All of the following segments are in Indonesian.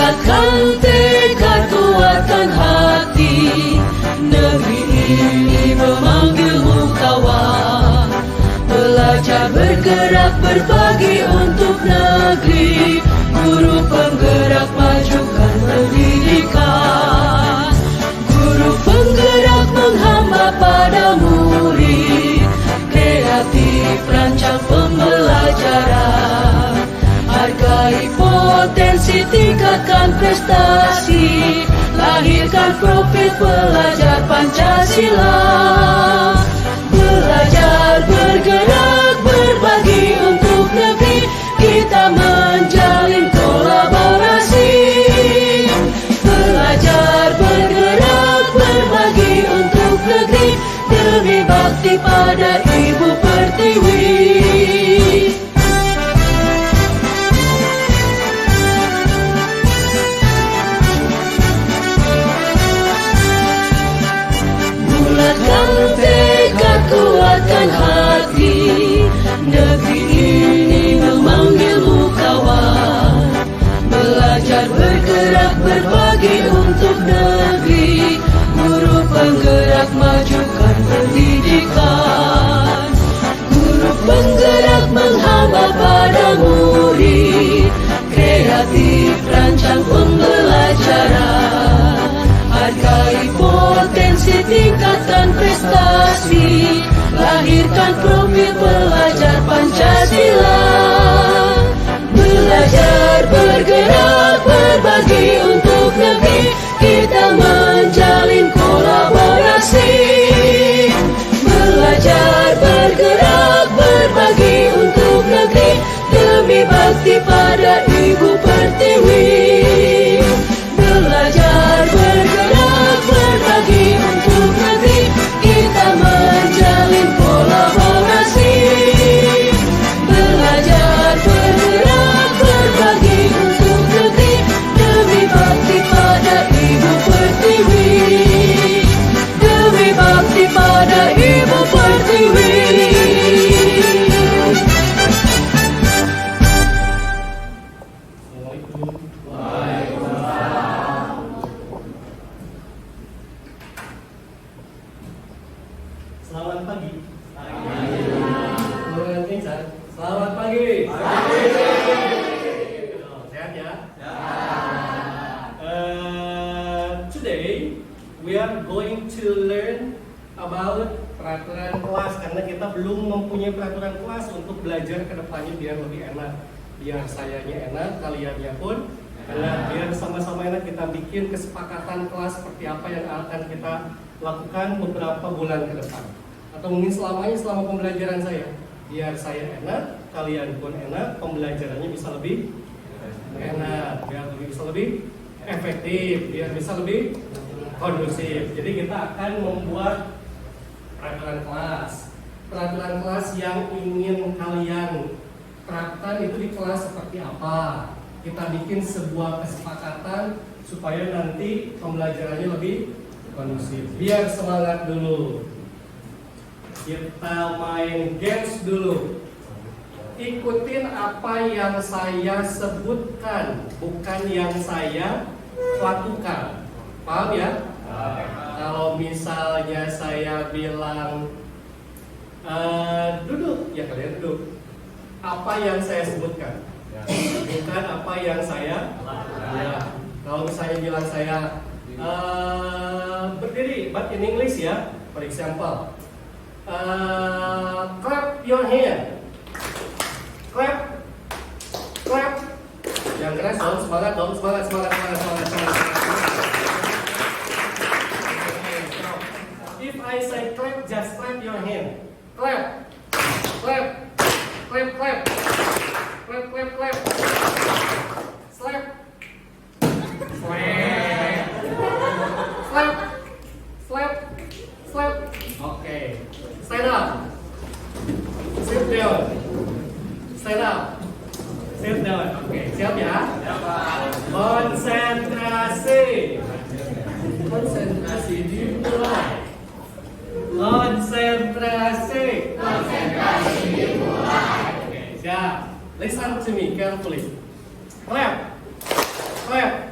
Bulatkan tekad kuatkan hati, negeri ini memanggilmu kawan. Belajar bergerak berbagi untuk negeri, guru penggerak majukan pendidikan. Guru penggerak menghamba pada murid, kreatif rancang pembelajaran. Hargai potensi, tingkatkan prestasi, lahirkan profil pelajar Pancasila. Belajar bergerak berbagi untuk negeri, kita menjalin kolaborasi. Belajar bergerak berbagi untuk negeri, demi bakti pada Ibu Pertiwi. Bulatkan tekad kuatkan hati, negeri ini memanggilmu kawan. Belajar bergerak berbagi untuk negeri, guru penggerak majukan pendidikan. Guru penggerak menghamba pada murid, kreatif rancang pembelajaran. Hargai potensi, tingkatkan prestasi, lahirkan profil pelajar Pancasila. Belajar bergerak berbagi untuk negeri, kita menjalin kolaborasi. Belajar bergerak berbagi untuk negeri, demi bakti pada Ibu Pertiwi. Belajar bergerak berbagi untuk negeri, kita menjalin kolaborasi. Belajar bergerak berbagi untuk negeri, demi bakti pada Ibu Pertiwi. Demi bakti pada Ibu Pertiwi. Selamat pagi. Selamat pagi. Sehat ya? Today we are going to learn about peraturan kelas, karena kita belum mempunyai peraturan kelas untuk belajar ke depannya biar lebih enak. Biar sayanya enak, kaliannya pun enak. Biar sama-sama enak, kita bikin kesepakatan kelas seperti apa yang akan kita lakukan beberapa bulan ke depan, atau mungkin selamanya selama pembelajaran saya. Biar saya enak, kalian pun enak, pembelajarannya bisa lebih enak, biar bisa lebih efektif, biar bisa lebih kondusif. Jadi kita akan membuat peraturan kelas. Peraturan kelas yang ingin kalian terapkan itu di kelas seperti apa. Kita bikin sebuah kesepakatan supaya nanti pembelajarannya lebih kondusif. Biar semangat dulu. Kita main games dulu. Ikutin apa yang saya sebutkan, bukan yang saya lakukan. Paham ya? Kalau misalnya saya bilang duduk, ya kalian duduk. Apa yang saya sebutkan, bukan apa yang saya lakukan. Ya. Kalau misalnya bilang saya berdiri, but in English ya. For example, clap your hand. Clap, clap. Yang keras dong, semangat dong, semangat. If I say clap, just clap your hand. Clap, clap, clap, clap, clap, clap, clap. Slap, slap, slap, slap. Okay. Stand up. Sit down. Stand up. Sit down. Okay. Siap ya? Konsentrasi. Konsentrasi dimulai. Konsentrasi. Konsentrasi dimulai. Okay. Siap. Listen to me carefully. Clap. Clap.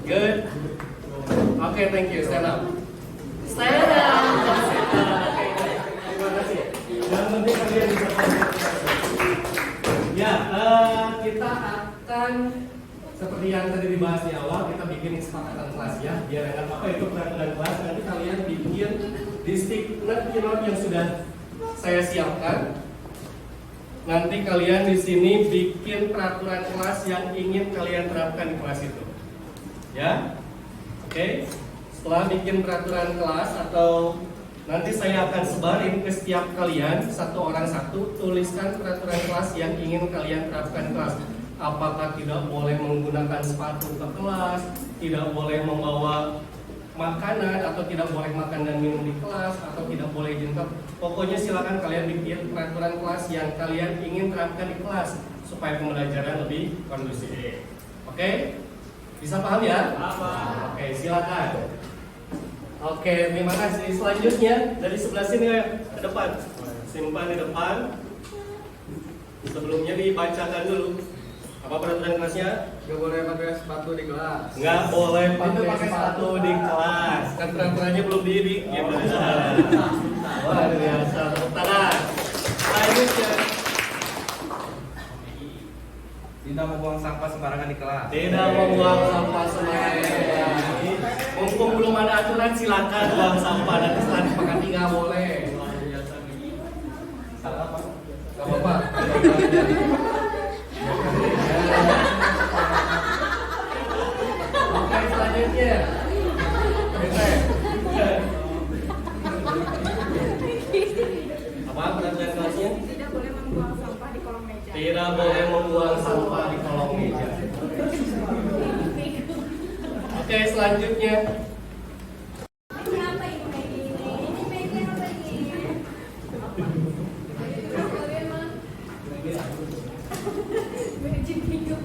Good. Oke, thank you. Stand up. Stand up. Oke, terima kasih. Yang penting kalian bisa konsentrasi. Ya, kita akan seperti yang tadi dibahas di awal, kita bikin kesepakatan kelas ya. Biar enak apa itu peraturan kelas. Nanti kalian bikin di stick note yang sudah saya siapkan. Nanti kalian di sini bikin peraturan kelas yang ingin kalian terapkan di kelas itu. Ya, oke. Setelah bikin peraturan kelas atau nanti saya akan sebarin ke setiap kalian satu orang satu, tuliskan peraturan kelas yang ingin kalian terapkan di kelas. Apakah tidak boleh menggunakan sepatu ke kelas, tidak boleh membawa makanan, atau tidak boleh makan dan minum di kelas, atau tidak boleh jengkap. Pokoknya silakan kalian bikin peraturan kelas yang kalian ingin terapkan di kelas supaya pembelajaran lebih kondusif. Oke? Bisa paham ya? Paham. Oke, silakan. Oke, terima kasih. Selanjutnya dari sebelah sini ke depan. Simpan di depan. Sebelumnya dibacakan dulu. Apa peraturan kelasnya? Gak boleh pakai sepatu di kelas. Nggak boleh pakai sepatu di kelas. Kan peraturannya belum dibikin. Wah, biasa. Tepuk tangan. Lanjutnya. Tidak membuang sampah sembarangan di kelas. Tidak membuang sampah sembarangan. Mumpung belum ada aturan, silakan buang sampah. Nanti setelah disepakati nggak boleh. Salah apa? Nggak apa-apa. Oke, selanjutnya. Apa peraturan kelasnya? Tidak boleh membuang sampah di kolong meja. Tidak boleh membuang sampah di kolong meja. Oke, selanjutnya. Ini apa ini Maggie? Ini Maggie apa ini? Maggie bingung.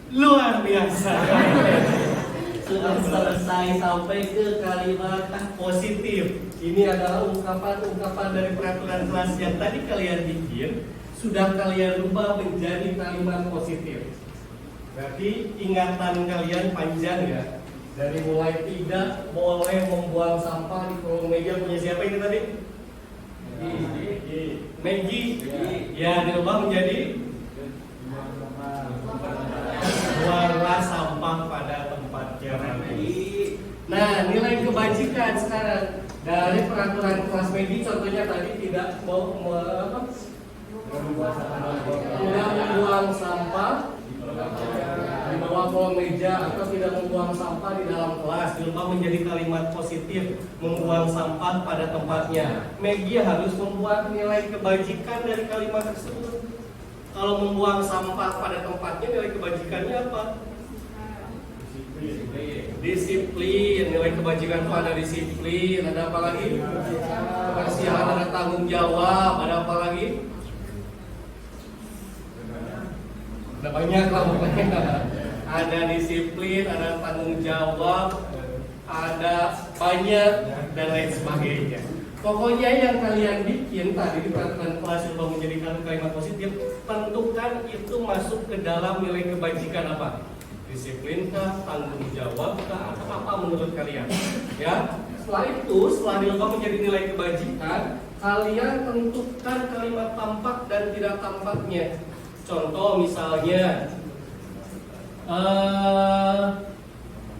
Luar biasa. Sudah selesai sampai ke kalimat positif. Ini adalah ungkapan-ungkapan dari peraturan kelas yang tadi kalian bikin, sudah kalian rubah menjadi kalimat positif. Berarti ingatan kalian panjang ya. Dari mulai tidak boleh membuang sampah di kolong meja, punya siapa ini tadi? Maggie. Ya, dirubah menjadi buanglah sampah pada tempatnya. Nah, nilai kebajikan sekarang dari peraturan kelas Maggie, contohnya tadi tidak membuang sampah di bawah kolong meja atau tidak membuang sampah di dalam kelas, dirubah menjadi kalimat positif, membuang sampah pada tempatnya. Maggie harus membuat nilai kebajikan dari kalimat tersebut. Kalau membuang sampah pada tempatnya, nilai kebajikannya apa? Disiplin, nilai kebajikan itu ada disiplin. Ada apa lagi? Kebersihan, ada tanggung jawab. Ada apa lagi? Ada banyak lah pokoknya. Ada disiplin, ada tanggung jawab, ada banyak dan lain sebagainya. Pokoknya yang kalian bikin tadi di peraturan kelas yang menjadikan kalimat positif, tentukan itu masuk ke dalam nilai kebajikan apa? Disiplin kah, tanggung jawab kah, atau apa menurut kalian? Ya. Setelah itu, setelah dirubah menjadi nilai kebajikan, kalian tentukan kalimat tampak dan tidak tampaknya. Contoh misalnya,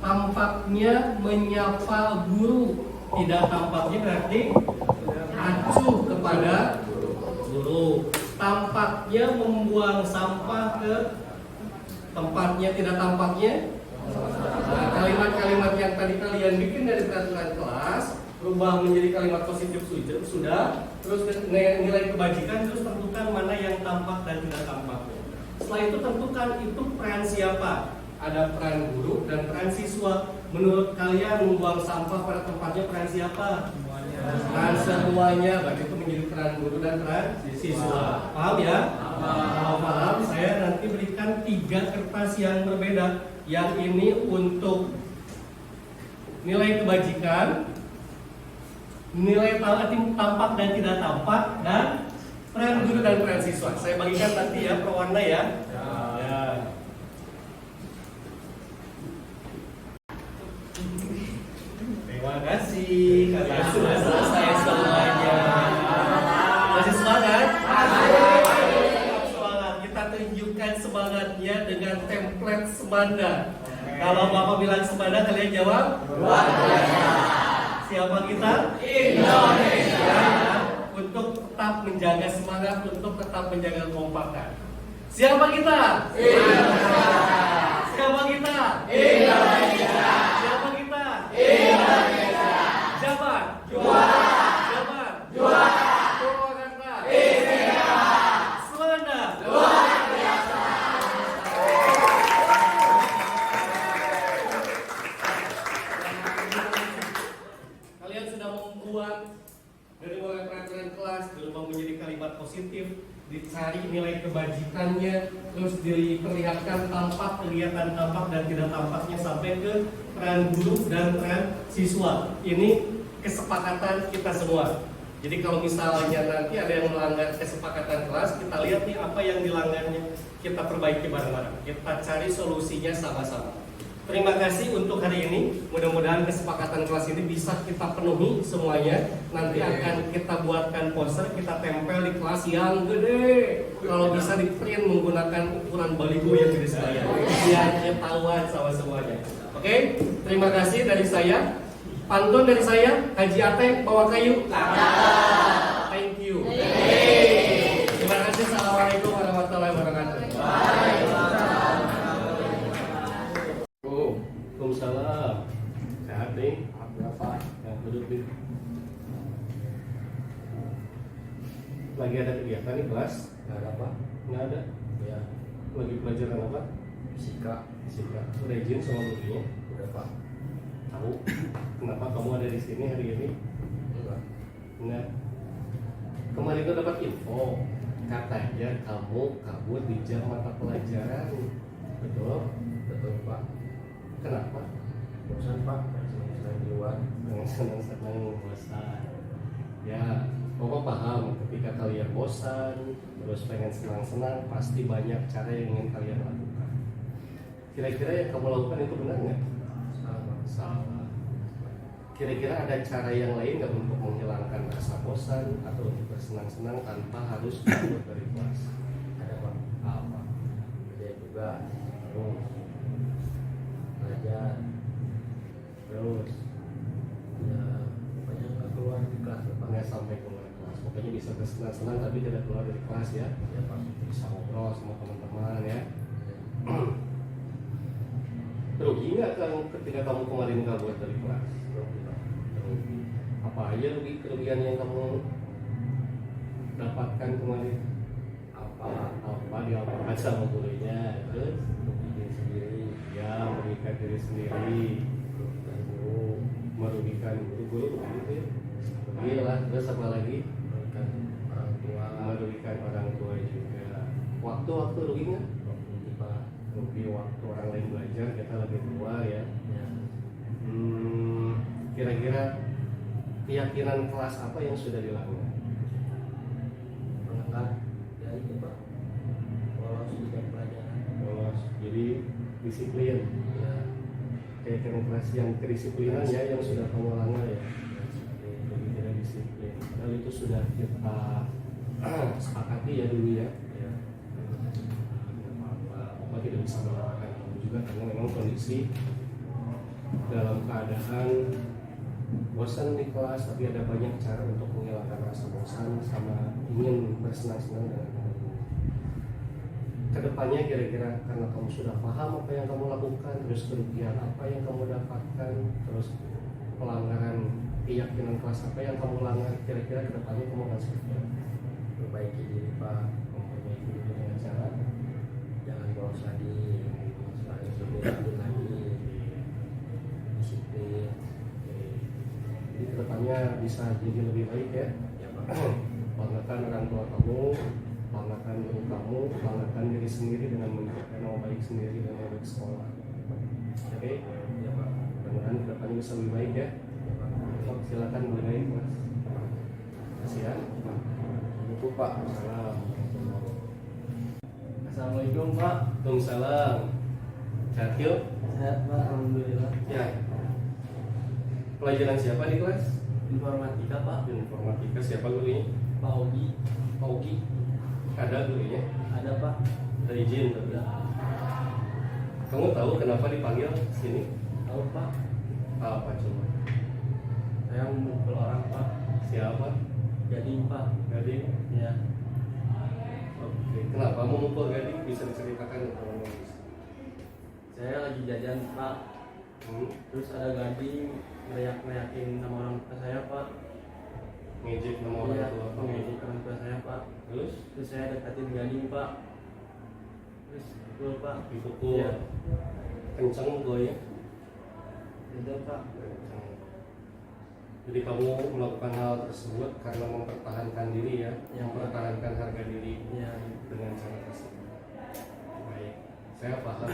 tampaknya menyapa guru, tidak tampaknya berarti acuh kepada guru. Tampaknya membuang sampah ke tempatnya, tidak tampaknya. Nah, kalimat-kalimat yang tadi kalian bikin dari peraturan kelas rubah menjadi kalimat positif sudah, terus nilai kebajikan, terus tentukan mana yang tampak dan tidak tampak. Setelah itu tentukan itu peran siapa. Ada peran guru dan peran siswa. Menurut kalian membuang sampah pada tempatnya peran siapa? Semuanya. Peran semuanya. Berarti itu menjadi peran guru dan peran siswa. Paham ya? Kalau paham, saya nanti berikan 3 kertas yang berbeda. Yang ini untuk nilai kebajikan, nilai tampak dan tidak tampak, dan peran guru dan peran siswa. Saya bagikan nanti ya per warna ya. Ya. Terima kasih, kalian sudah selesai semuanya. Masih semangat? Semangat. Kita tunjukkan semangatnya dengan template semanda. Kalau Bapak bilang semanda, kalian jawab? Luar biasa. Siapa kita? Indonesia. Untuk tetap menjaga semangat, untuk tetap menjaga kekompakan. Siapa kita? Indonesia. Siapa kita? Indonesia. Siapa kita? Indonesia. Jabar. Juara. Jabar. Juara. Purwakarta. Istimewa. Semanda. Luar biasa. Kalian sudah membuat dari mulai peraturan kelas dirubah menjadi kalimat positif, dicari nilai kebajikannya, terus diperlihatkan tampak, kelihatan tampak dan tidak tampaknya sampai ke peran guru dan peran siswa. Ini kesepakatan kita semua. Jadi kalau misalnya nanti ada yang melanggar kesepakatan kelas, kita lihat nih apa yang dilanggarnya, kita perbaiki bareng-bareng. Kita cari solusinya sama-sama. Terima kasih untuk hari ini. Mudah-mudahan kesepakatan kelas ini bisa kita penuhi semuanya. Nanti akan kita buatkan poster, kita tempel di kelas yang gede. Kalau bisa di print menggunakan ukuran baliho yang gede sekalian, biar ketahuan sama semuanya. Oke, terima kasih dari saya. Pantun dari saya, Haji Ateng bawa kayu. Thank you. Terima kasih. Assalamualaikum warahmatullahi wabarakatuh. Waalaikumsalam. Sehat nih? Berapa? Ya, duduk nih. Lagi ada kegiatan nih kelas? Nggak ada apa? Nggak ada. Ya, Lagi pelajaran apa? fisika. Fisika. Udah izin sama gurunya? Udah Pak. Tahu kenapa kamu ada di sini hari ini? Enggak. Enggak. Kemarin tuh dapat info, katanya kamu kabur di jam mata pelajaran. Betul? Betul Pak. Kenapa? Bosan Pak. Senang di luar. Senang-senang bosan. Ya, Pokok paham ketika kalian bosan, terus pengen senang-senang, pasti banyak cara yang ingin kalian lakukan. Kira-kira yang kamu lakukan itu benar nggak? Salah. Kira-kira ada cara yang lain nggak untuk menghilangkan rasa bosan atau untuk bersenang-senang tanpa harus keluar dari kelas? Ada Pak. Apa? Ada juga. Terus, Belajar. terus Ya, pokoknya nggak keluar di kelas ya Pak. nggak sampai keluar kelas. Pokoknya bisa bersenang-senang tapi tidak keluar dari kelas ya. Ya Pak. Bisa ngobrol sama teman-teman ya. Rugi nggak kamu ketika kamu kemarin kabur dari kelas? Rugi. Apa aja kerugian yang kamu dapatkan kemarin? Apa diapakan sama gurunya? Terus Bikin sendiri. ya merugikan diri sendiri. merugikan guru gitu ya. Iyalah, terus apa lagi? merugikan orang tua, Merugikan orang tua juga. Waktu rugi nggak? waktu itu Pak. Rugi waktu orang lain belajar, kita lebih tua ya. Ya, Kira-kira keyakinan kelas apa yang sudah dilanggar? melanggar ya itu Pak, lolos di jam pelajaran. Lolos, jadi disiplin. Ya, Keyakinan kelas yang kedisiplinan ya yang sudah kamu langgar ya. disiplin. Jadi tidak disiplin. Padahal itu sudah kita sepakati ya dulu ya. Ya, Tidak apa-apa tidak bisa melakukan kamu juga karena memang kondisi dalam keadaan bosan di kelas, tapi ada banyak cara untuk menghilangkan rasa bosan sama ingin bersenang-senang dengan teman. Kedepannya kira-kira karena kamu sudah paham apa yang kamu lakukan, terus kerugian apa yang kamu dapatkan, terus pelanggaran keyakinan kelas apa yang kamu langgar, kira-kira kedepannya kamu akan seperti apa? perbaiki diri Pak, Memperbaiki diri dengan cara jangan bolos lagi, harus lebih rajin lagi, disiplin. jadi kedepannya bisa jadi lebih baik ya. Ya Pak. Banggakan orang tua kamu, banggakan guru kamu, banggakan diri sendiri dengan menunjukkan nama baik sendiri dan nama baik sekolah. Oke, Ya Pak. mudah-mudahan kedepannya bisa lebih baik ya. Ya Pak. Sok, silakan mulai mas. Kasih ya. Buku Pak. Salam. Assalamualaikum Pak. Waalaikumsalam. Sehat yuk. Sehat Pak, alhamdulillah. Ya. Pelajaran siapa di kelas? Informatika Pak. Informatika. Siapa gurunya? Pak Ogi. Pak Uki. Ada gurunya? Ada Pak. Ada izin tapi. Kamu tahu kenapa dipanggil sini? Tahu Pak. Apa coba? Saya memukul orang Pak. Siapa? Gading Pak. Gading. Ya. Oke. Kenapa memukul Gading? Bisa diceritakan kalau mau bisa. Saya lagi jajan Pak. Terus ada Gading teriak-teriakin nama orang tua saya Pak. Ngejek nama Iya, orang tua kamu. mengejek orang tua saya Pak. Terus Terus saya dekatin Gading Pak. Terus pukul Pak. dipukul. Iya. Kencang mukulnya. Itu Pak. Kencang. Jadi kamu melakukan hal tersebut karena mempertahankan diri ya, Ya, mempertahankan harga diri Iya. dengan cara tersebut. Baik, saya paham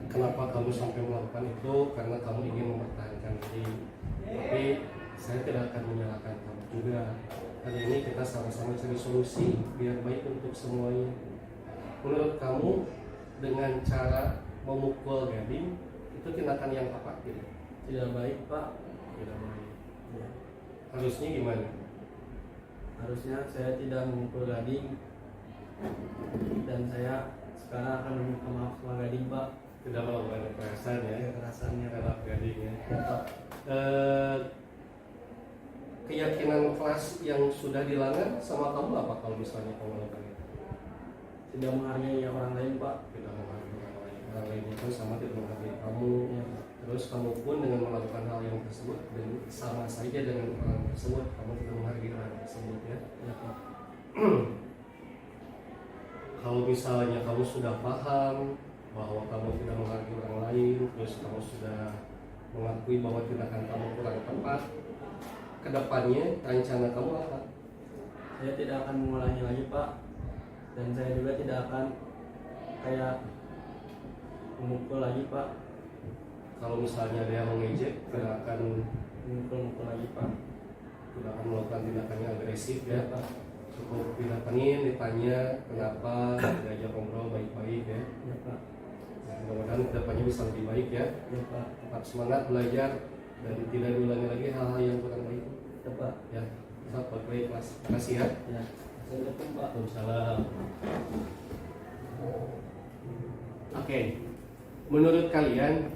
kenapa kamu sampai melakukan itu karena kamu ingin mempertahankan diri. Tapi saya tidak akan menyalahkan kamu juga. Hari ini kita sama-sama cari solusi biar baik untuk semuanya. Menurut kamu dengan cara memukul Gading itu tindakan yang tepat tidak? Tidak baik Pak. Tidak baik. Ya. Harusnya gimana? Harusnya saya tidak memukul Gading. Dan saya sekarang akan meminta maaf sama Gading Pak. Tidak melakukan kekerasan ya, Kekerasannya Pak. terhadap Gading ya. Ya, Pak. Keyakinan kelas yang sudah dilanggar sama kamu apa kalau misalnya kamu melakukan itu? Tidak menghargai orang lain Pak. Tidak menghargai orang lain itu sama tidak menghargai kamu. Ya. Terus kamu pun dengan melakukan hal yang tersebut dan sama saja dengan orang tersebut, kamu tidak menghargai orang tersebut ya. Ya Pak. Kalau misalnya kamu sudah paham bahwa kamu tidak menghargai orang lain, terus kamu sudah mengakui bahwa tindakan kamu kurang tepat, kedepannya rencana kamu apa? Saya tidak akan mengulangi lagi Pak. Dan saya juga tidak akan kayak memukul lagi Pak. Kalau misalnya ada yang mengejek, tidak akan Memukul lagi Pak. melakukan tindakan yang agresif ya. Ya Pak. Cukup didatengin, ditanya kenapa, diajak ngobrol baik-baik ya. Ya Pak. Mudah-mudahan kedepannya bisa lebih baik ya. Ya Pak. Tetap semangat belajar dan tidak diulangi lagi hal-hal yang kurang baik Ya Pak. ya. Selamat baik kelas. Terima kasih ya. Ya. Assalamualaikum Pak. Waalaikumsalam. Oke, menurut kalian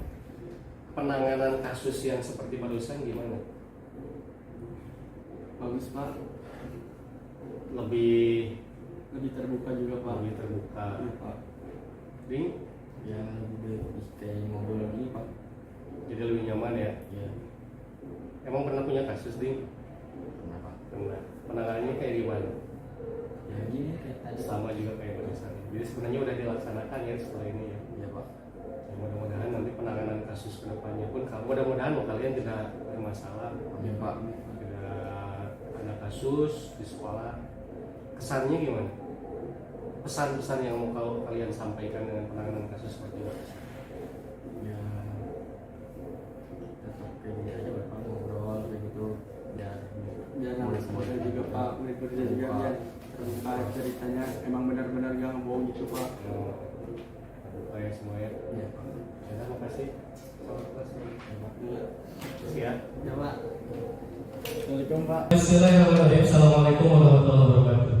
penanganan kasus yang seperti barusan gimana? Bagus Pak. Lebih Terbuka juga Pak. lebih terbuka. Ya Pak. Ding, Ya lebih kayak ngobrol lagi Pak. jadi lebih nyaman ya. Ya. Emang pernah punya kasus Ding? Kenapa? Pernah. Penanganannya kayak gimana? Ya gini kayak tadi. Sama juga kayak barusan. Jadi sebenarnya udah dilaksanakan ya setelah ini ya. Ya Pak. Mudah-mudahan nanti penanganan kasus kedepannya pun mudah-mudahan kalian tidak bermasalah. Ya Pak. Ada kasus di sekolah, kesannya gimana? Pesan-pesan yang mau kalian sampaikan dengan penanganan kasus seperti ini? Ya tetap kayak gini aja Bapak, ngobrol kayak gitu biar anak sekolah juga Pak, murid kerja juga biar terbuka ceritanya, emang benar-benar gak ngebohong gitu Pak. Terbuka ya semua ya. Iya Pak. Ya, terima kasih. Selamat kelas. Terima ya. Ya Pak. Assalamualaikum Pak. Bismillahirrahmanirrahim. Assalamualaikum warahmatullahi wabarakatuh.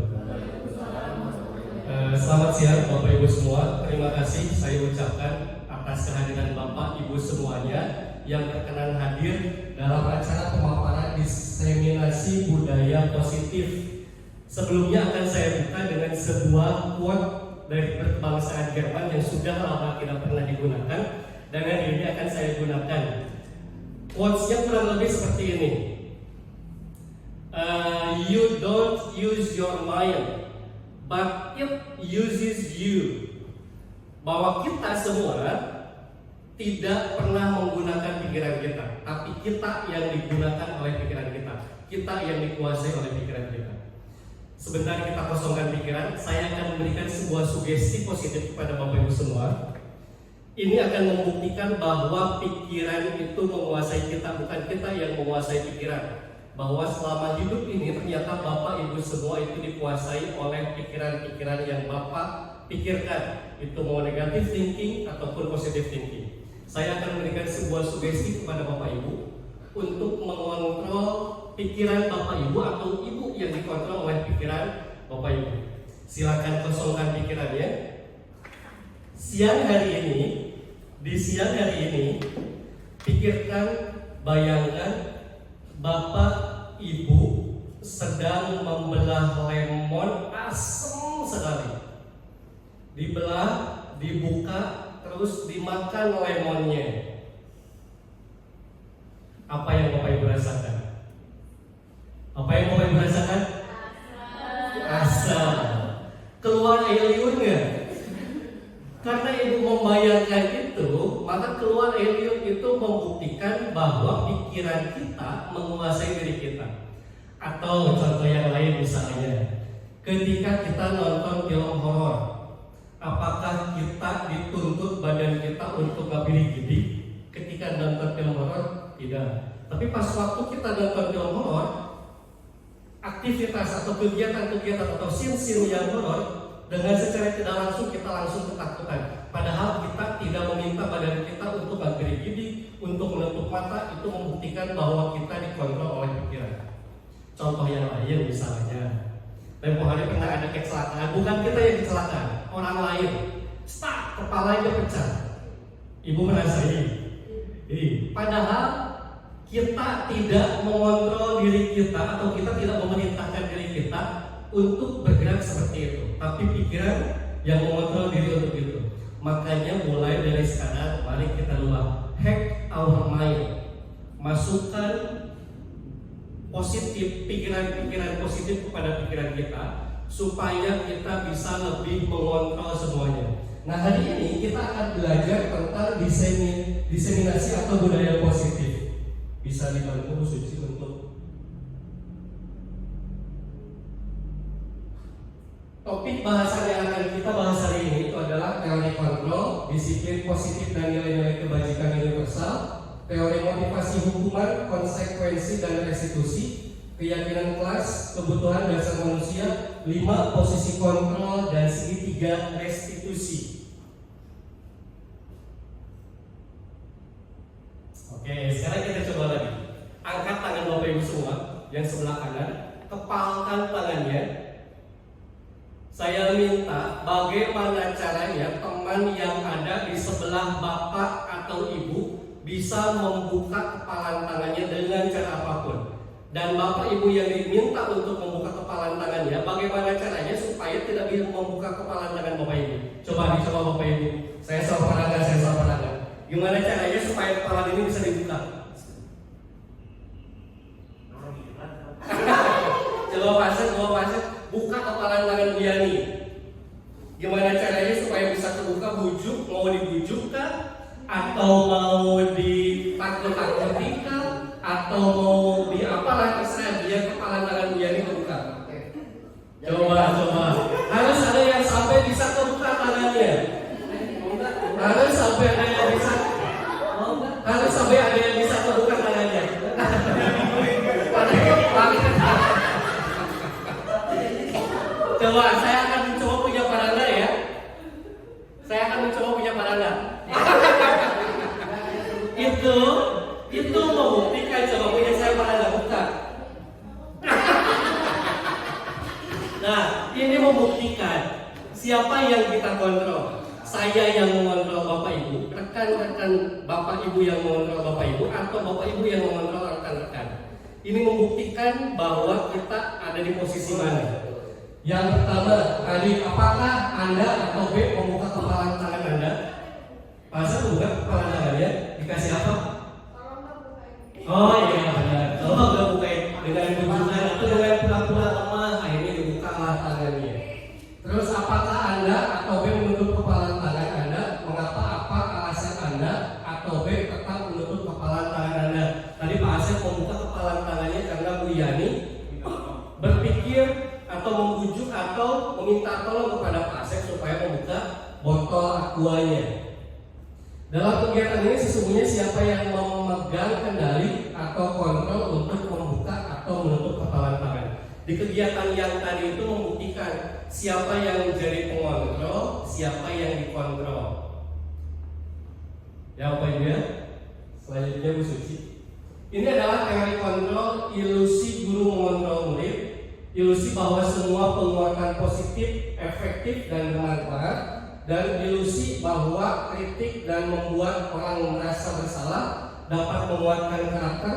Selamat siang Bapak Ibu semua. Terima kasih saya ucapkan atas kehadiran Bapak Ibu semuanya yang berkenan hadir dalam acara pemaparan diseminasi budaya positif. Sebelumnya akan saya buka dengan sebuah quote dari berkebangsaan Jerman yang sudah lama tidak pernah digunakan, dan hari ini akan saya gunakan. Quotes-nya kurang lebih seperti ini. You don't use your mind, but it uses you. Bahwa kita semua tidak pernah menggunakan pikiran kita, tapi kita yang digunakan oleh pikiran kita. Kita yang dikuasai oleh pikiran kita. Sebentar kita kosongkan pikiran, saya akan memberikan sebuah sugesti positif kepada Bapak Ibu semua. Ini akan membuktikan bahwa pikiran itu menguasai kita, bukan kita yang menguasai pikiran. Bahwa selama hidup ini ternyata Bapak Ibu semua itu dikuasai oleh pikiran-pikiran yang Bapak pikirkan, itu mau negatif thinking ataupun positive thinking. Saya akan memberikan sebuah sugesti kepada Bapak Ibu untuk mengontrol pikiran Bapak Ibu atau Ibu yang dikontrol oleh pikiran Bapak Ibu. Silakan kosongkan pikirannya. Siang hari ini, di siang hari ini, pikirkan, bayangkan Bapak Ibu sedang membelah lemon asam sekali. Dibelah, dibuka, terus dimakan lemonnya. Apa yang Bapak Ibu rasakan? Apa yang Bapak Ibu rasakan? Asam. Keluar air liur nggak? Karena Ibu membayangkan itu, maka keluar air liur itu membuktikan bahwa pikiran kita menguasai diri kita. Atau contoh yang lain misalnya, ketika kita nonton film horor, apakah kita dituntut badan kita untuk nggak bidik-bidik ketika nonton film horor? Tidak. Tapi pas waktu kita nonton film horor, aktivitas atau kegiatan-kegiatan atau scene-scene yang horor, dengan secara tidak langsung kita langsung ketakutan. Padahal kita tidak meminta badan kita untuk nggak bidik-bidik, untuk menutup mata, itu membuktikan bahwa kita dikontrol oleh pikiran. Contoh yang lain misalnya, tempoh hari pernah ada kecelakaan, bukan kita yang kecelakaan, orang lain, stuck, kepalanya pecah. Ibu merasakan. Padahal kita tidak mengontrol diri kita atau kita tidak memerintahkan diri kita untuk bergerak seperti itu, tapi pikiran yang mengontrol diri untuk itu. Makanya mulai dari sekarang, mari kita ubah, hack our mind, masukkan positif, pikiran-pikiran positif kepada pikiran kita, supaya kita bisa lebih mengontrol semuanya. Nah, hari ini kita akan belajar tentang diseminasi atau budaya positif. Bisa dibantu Bu Suci untuk topik bahasan yang akan kita bahas hari ini itu adalah teori kontrol, disiplin positif dan nilai-nilai kebajikan universal, teori motivasi hukuman, konsekuensi dan restitusi, keyakinan kelas, kebutuhan dasar manusia, 5 posisi kontrol dan segitiga restitusi. Oke, sekarang kita coba lagi. Angkat tangan Bapak Ibu semua yang sebelah kanan, kepalkan tangannya. Saya minta bagaimana caranya teman yang ada di sebelah Bapak atau Ibu bisa membuka kepalan tangannya dengan cara apapun. Dan Bapak Ibu yang diminta untuk membuka kepalan tangannya, bagaimana caranya supaya tidak bisa membuka kepalan tangan Bapak Ibu? Coba dicoba Bapak Ibu. Saya soal pandangan. Gimana caranya supaya kepalan ini bisa dibuka? Coba pasang, buka kepalan tangan Bu Yani. Gimana caranya supaya bisa terbuka? Bujuk, mau dibujuk kah? Atau mau takut-takuti atau mau di apalah terserah dia kepala tangan Uyani kebuka. Coba. Harus ada yang sampai bisa kebuka tangannya. Harus sampai ada yang bisa kebuka tangannya. Coba saya akan mencoba punya paranda ya. Itu membuktikan coba punya saya paranda buka. Nah, ini membuktikan siapa yang kita kontrol. Saya yang mengontrol Bapak Ibu, rekan-rekan Bapak Ibu yang mengontrol Bapak Ibu, atau Bapak Ibu yang mengontrol rekan-rekan. Ini membuktikan bahwa kita ada di posisi mana. Yang pertama, tadi apakah Anda atau B membuka kepala tangan Anda? Masa buka kepala tangannya dikasih apa? Oh iya benar. Kalau nggak bukain dengan kunjungan atau dengan pura-pura lemah, akhirnya dibukalah tangannya. Terus apakah Anda atau B menutup kepala tangan Anda? Mengapa apa alasan Anda atau B tetap menutup kepala tangan Anda? Tadi Pak Asep membuka kepala tangannya karena Bu Yani berpikir atau membujuk atau meminta tolong kepada Pak Asep supaya membuka botol aquanya. Dalam kegiatan ini sesungguhnya siapa yang memegang kendali atau kontrol untuk membuka atau menutup kepala tangan. Di kegiatan yang tadi itu membuktikan siapa yang menjadi pengontrol, siapa yang dikontrol. Ya Bapak Ibu ya. Selanjutnya Bu Suci. Ini adalah teori kontrol ilusi guru mengontrol murid. Ilusi bahwa semua penguatan positif, efektif dan bermanfaat. Dan ilusi bahwa kritik dan membuat orang merasa bersalah dapat menguatkan karakter,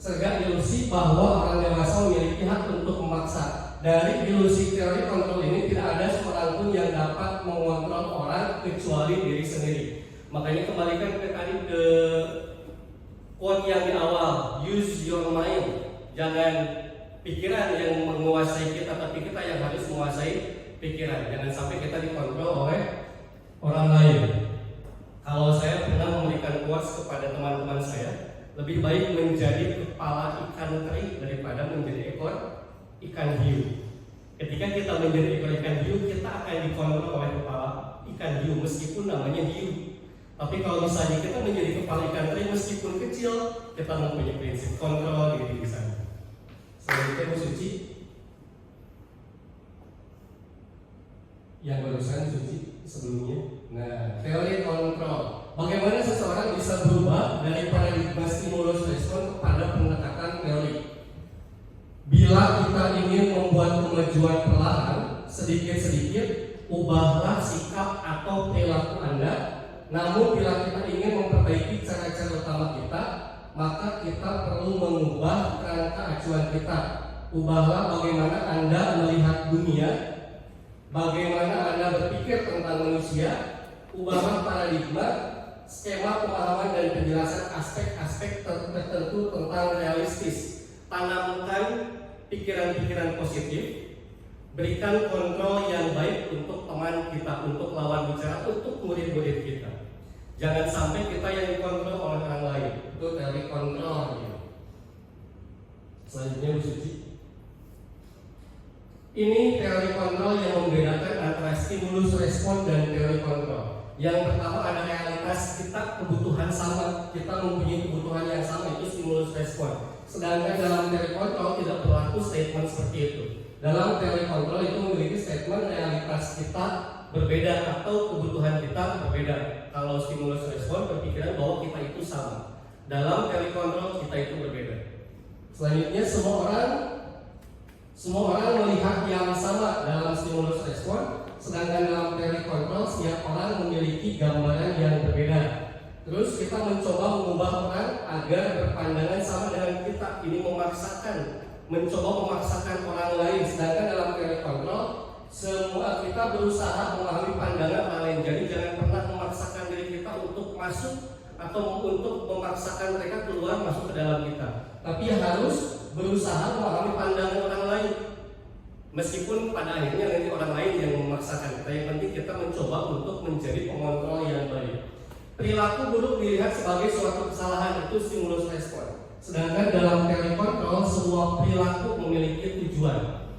serta ilusi bahwa orang dewasa memiliki hak untuk memaksa. Dari ilusi teori kontrol ini tidak ada seorang pun yang dapat mengontrol orang kecuali diri sendiri. Makanya kembalikan ke tadi ke quote yang di awal, use your mind. Jangan pikiran yang menguasai kita, tapi kita yang harus menguasai pikiran. Jangan sampai kita dikontrol oleh orang lain. Kalau saya pernah memberikan quotes kepada teman-teman saya, lebih baik menjadi kepala ikan teri daripada menjadi ekor ikan hiu. Ketika kita menjadi ekor ikan hiu, kita akan dikontrol oleh kepala ikan hiu meskipun namanya hiu. Tapi kalau misalnya kita menjadi kepala ikan teri meskipun kecil, kita mempunyai prinsip kontrol diri kita. Selanjutnya Bu Suci. Yang barusan Suci sebelumnya. Nah, teori kontrol. Bagaimana seseorang bisa berubah dari paradigma stimulus respon kepada pendekatan teori? Bila kita ingin membuat kemajuan perlahan, sedikit-sedikit, ubahlah sikap atau perilaku Anda. Namun bila kita ingin memperbaiki cara-cara utama kita, maka kita perlu mengubah kerangka acuan kita. Ubahlah bagaimana Anda melihat dunia, bagaimana Anda berpikir tentang manusia, ubahlah paradigma, skema pemahaman dan penjelasan aspek-aspek tertentu tentang realistis. Tanamkan pikiran-pikiran positif, berikan kontrol yang baik untuk teman kita, untuk lawan bicara, untuk murid-murid kita. Jangan sampai kita yang dikontrol oleh orang lain. Itu teori kontrol. Selanjutnya Bu Suci. Ini teori kontrol yang membedakan antara stimulus respon dan teori kontrol. Yang pertama ada realitas kita, kebutuhan sama, kita mempunyai kebutuhan yang sama, itu stimulus respon. Sedangkan dalam teori kontrol tidak berlaku statement seperti itu. Dalam teori kontrol itu memiliki statement realitas kita berbeda atau kebutuhan kita berbeda. Kalau stimulus respon berpikiran bahwa kita itu sama. Dalam teori kontrol kita itu berbeda. Selanjutnya semua orang melihat yang sama dalam stimulus respon, sedangkan dalam teori kontrol setiap orang memiliki gambaran yang berbeda. Terus kita mencoba mengubah orang agar berpandangan sama dengan kita. Ini mencoba memaksakan orang lain. Sedangkan dalam teori kontrol semua kita berusaha memahami pandangan orang lain. Jadi jangan pernah memaksakan diri kita untuk masuk atau untuk memaksakan mereka keluar masuk ke dalam kita. Tapi harus berusaha memahami pandangan orang lain. Meskipun pada akhirnya nanti orang lain yang memaksakan kita, yang penting kita mencoba untuk menjadi pengontrol yang baik. Perilaku buruk dilihat sebagai suatu kesalahan, itu stimulus respon. Sedangkan dalam teori kontrol, semua perilaku memiliki tujuan.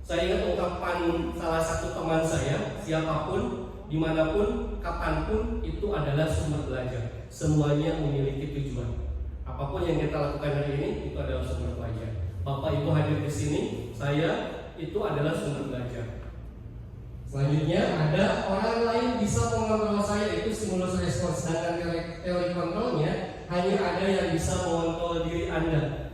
Saya ingat ungkapan salah satu teman saya, siapapun, dimanapun, kapanpun, itu adalah sumber belajar. Semuanya memiliki tujuan. Apapun yang kita lakukan hari ini, itu adalah sumber belajar. Bapak Ibu hadir di sini, saya, itu adalah sumber belajar. Selanjutnya ada orang lain bisa mengontrol saya, itu stimulus respon. Sedangkan teori kontrolnya hanya ada yang bisa mengontrol diri Anda.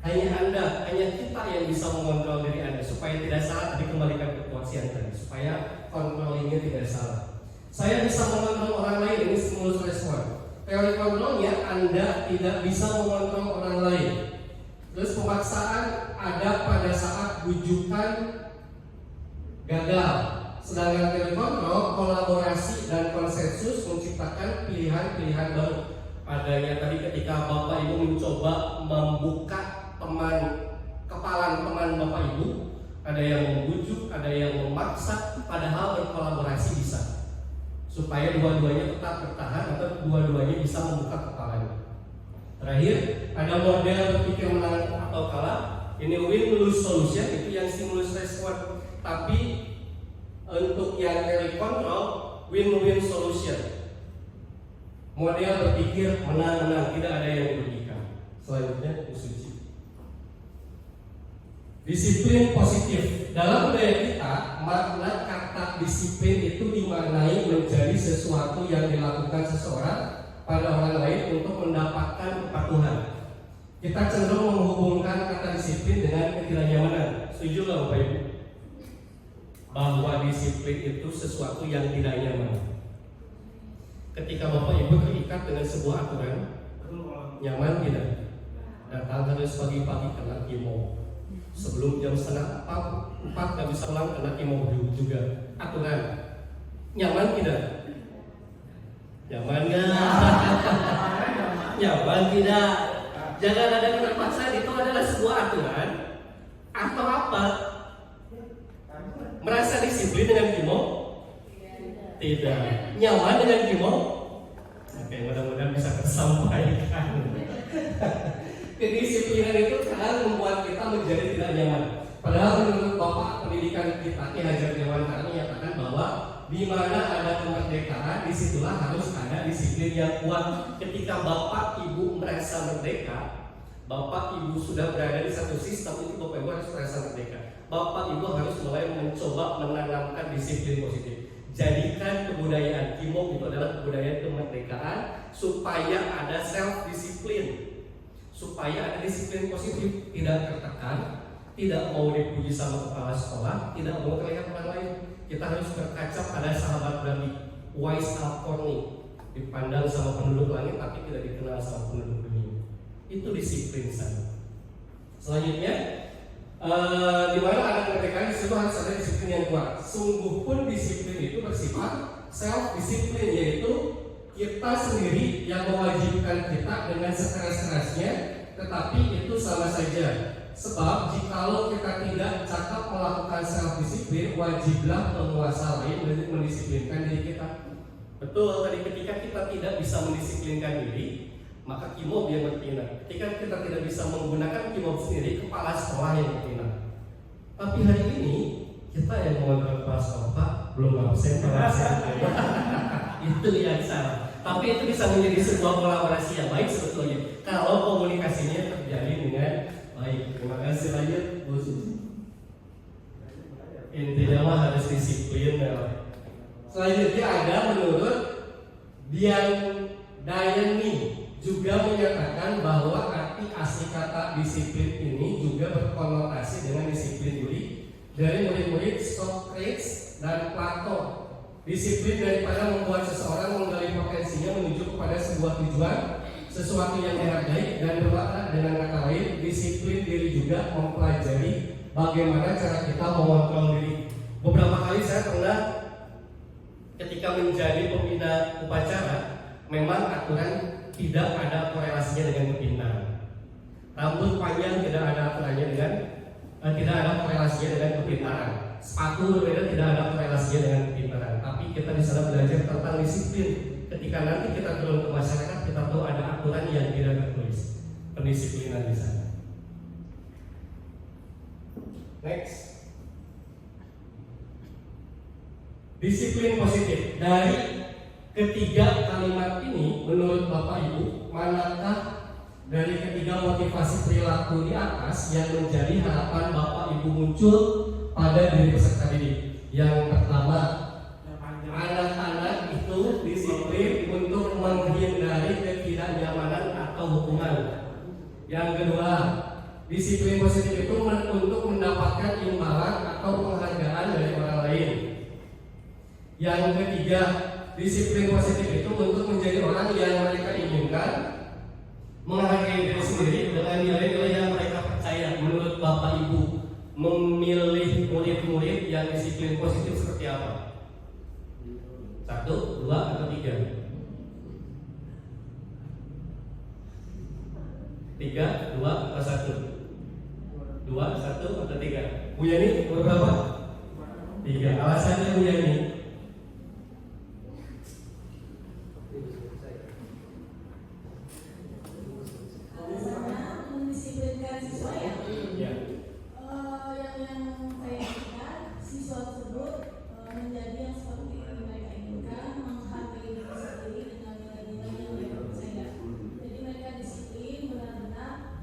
Hanya kita yang bisa mengontrol diri Anda supaya tidak salah. Tadi kembalikan ke quotient tadi, supaya kontrolnya tidak salah. Saya bisa mengontrol orang lain, ini stimulus respon. Teori kontrolnya Anda tidak bisa mengontrol orang lain. Terus pemaksaan ada pada saat bujukan gagal. Sedangkan teori kontrol, kolaborasi dan konsensus menciptakan pilihan-pilihan baru. Adanya tadi ketika Bapak Ibu mencoba membuka kepalan teman Bapak Ibu, ada yang membujuk, ada yang memaksa, padahal berkolaborasi bisa. Supaya dua-duanya tetap bertahan atau dua-duanya bisa membuka kepalanya. Terakhir, ada model berpikir menang atau kalah. Ini win-lose solution, itu yang stimulus respon. Tapi untuk yang teori kontrol, win-win solution. Model berpikir menang-menang, tidak ada yang merugikan. Selanjutnya, usuci. Disiplin positif. Dalam budaya kita, makna kata disiplin itu dimaknai menjadi sesuatu yang dilakukan seseorang pada orang lain untuk mendapatkan kepatuhan. Kita cenderung menghubungkan kata disiplin dengan ketidaknyamanan. Setuju nggak Bapak Ibu? Bahwa disiplin itu sesuatu yang tidak nyaman. Ketika Bapak Ibu terikat dengan sebuah aturan, nyaman tidak? Datang harus pagi-pagi kena kimo. Sebelum jam 3:30 nggak bisa pulang kena kimo juga. Aturan. Nyaman tidak? Nyaman nggak? Nyaman tidak? Jangan ada keterpaksaan, itu adalah sebuah aturan atau apa? Merasa disiplin dengan kimo? Tidak. Nyaman dengan kimo? Oke, mudah-mudahan bisa tersampaikan. Kedisiplinan itu akan membuat kita menjadi tidak nyaman. Padahal menurut Bapak pendidikan kita, Ki Hajar Dewantara menyatakan bahwa di mana ada kemerdekaan, disitulah harus ada disiplin yang kuat. Ketika Bapak Ibu merasa merdeka, Bapak Ibu sudah berada di satu sistem, itu Bapak Ibu harus merasa merdeka. Bapak Ibu harus mulai mencoba menanamkan disiplin positif. Jadikan kebudayaan Kimo itu adalah kebudayaan kemerdekaan, supaya ada self disiplin, supaya ada disiplin positif, tidak tertekan, tidak mau dipuji sama kepala sekolah, tidak mau terlihat orang lain. Kita harus berkaca pada sahabat Nabi, wise up corny, dipandang sama penduduk langit tapi tidak dikenal sama penduduk bumi. Itu disiplin sana. Selanjutnya, di mana ada kemerdekaan, disitu harus ada disiplin yang kuat. Sungguh pun disiplin itu bersifat self disiplin, yaitu kita sendiri yang mewajibkan kita dengan sekeras-kerasnya, tetapi itu sama saja. Sebab jikalau kita tidak cakap melakukan self disiplin, wajiblah penguasa lain mendisiplinkan diri kita. Betul, tadi ketika kita tidak bisa mendisiplinkan diri, maka kimob yang bertindak. Ketika kita tidak bisa menggunakan kimob sendiri, kepala sekolah yang bertindak. Tapi hari ini kita yang mengontrol kepala sekolah, Pak, belum absen. Itu yang salah. Tapi itu bisa menjadi sebuah kolaborasi yang baik sebetulnya kalau komunikasinya terjadi dengan baik. Terima kasih, lanjut Bu Susi. Intinya mah harus disiplin ya. Selanjutnya ada menurut Dayani juga menyatakan bahwa arti asli kata disiplin ini juga berkonotasi dengan disiplin diri dari murid-murid Socrates dan Plato. Disiplin daripada membuat seseorang menggali potensinya menuju kepada sebuah tujuan, sesuatu yang dihargai dan bermakna. Dengan kata lain, disiplin diri juga mempelajari bagaimana cara kita mengontrol diri. Beberapa kali saya pernah ketika menjadi pembina upacara, memang aturan tidak ada korelasinya dengan kepintaran. Rambut panjang tidak ada aturannya dengan tidak ada korelasinya dengan kepintaran. Sepatu berbeda tidak ada korelasinya dengan kepintaran. Tapi kita di sana belajar tentang disiplin. ketika nanti kita turun ke masyarakat, kita tahu ada aturan yang tidak tertulis, pendisiplinan di sana. Next, disiplin positif. Dari ketiga kalimat ini, menurut Bapak Ibu, manakah dari ketiga motivasi perilaku di atas yang menjadi harapan Bapak Ibu muncul pada diri peserta didik? Yang pertama, anak-anak itu disiplin untuk menghindari ketidaknyamanan atau hukuman. Yang kedua, disiplin positif itu untuk mendapatkan imbalan atau penghargaan dari orang lain. Yang ketiga, disiplin positif itu untuk menjadi orang yang mereka inginkan, menghargai diri sendiri dengan nilai-nilai yang mereka percaya. Menurut Bapak Ibu, memilih murid-murid yang disiplin positif seperti apa? 1, 2, atau 3? 3, 2, atau 1? 2, 1, atau 3? Bu Yani, berapa? 3. Alasannya Bu Yani? Alasannya mendisiplinkan siswa ya. Ya. Yang saya inginkan siswa tersebut menjadi yang seperti yang mereka inginkan, menghargai diri sendiri dengan nilai-nilai yang mereka percaya. Jadi mereka disiplin, benar-benar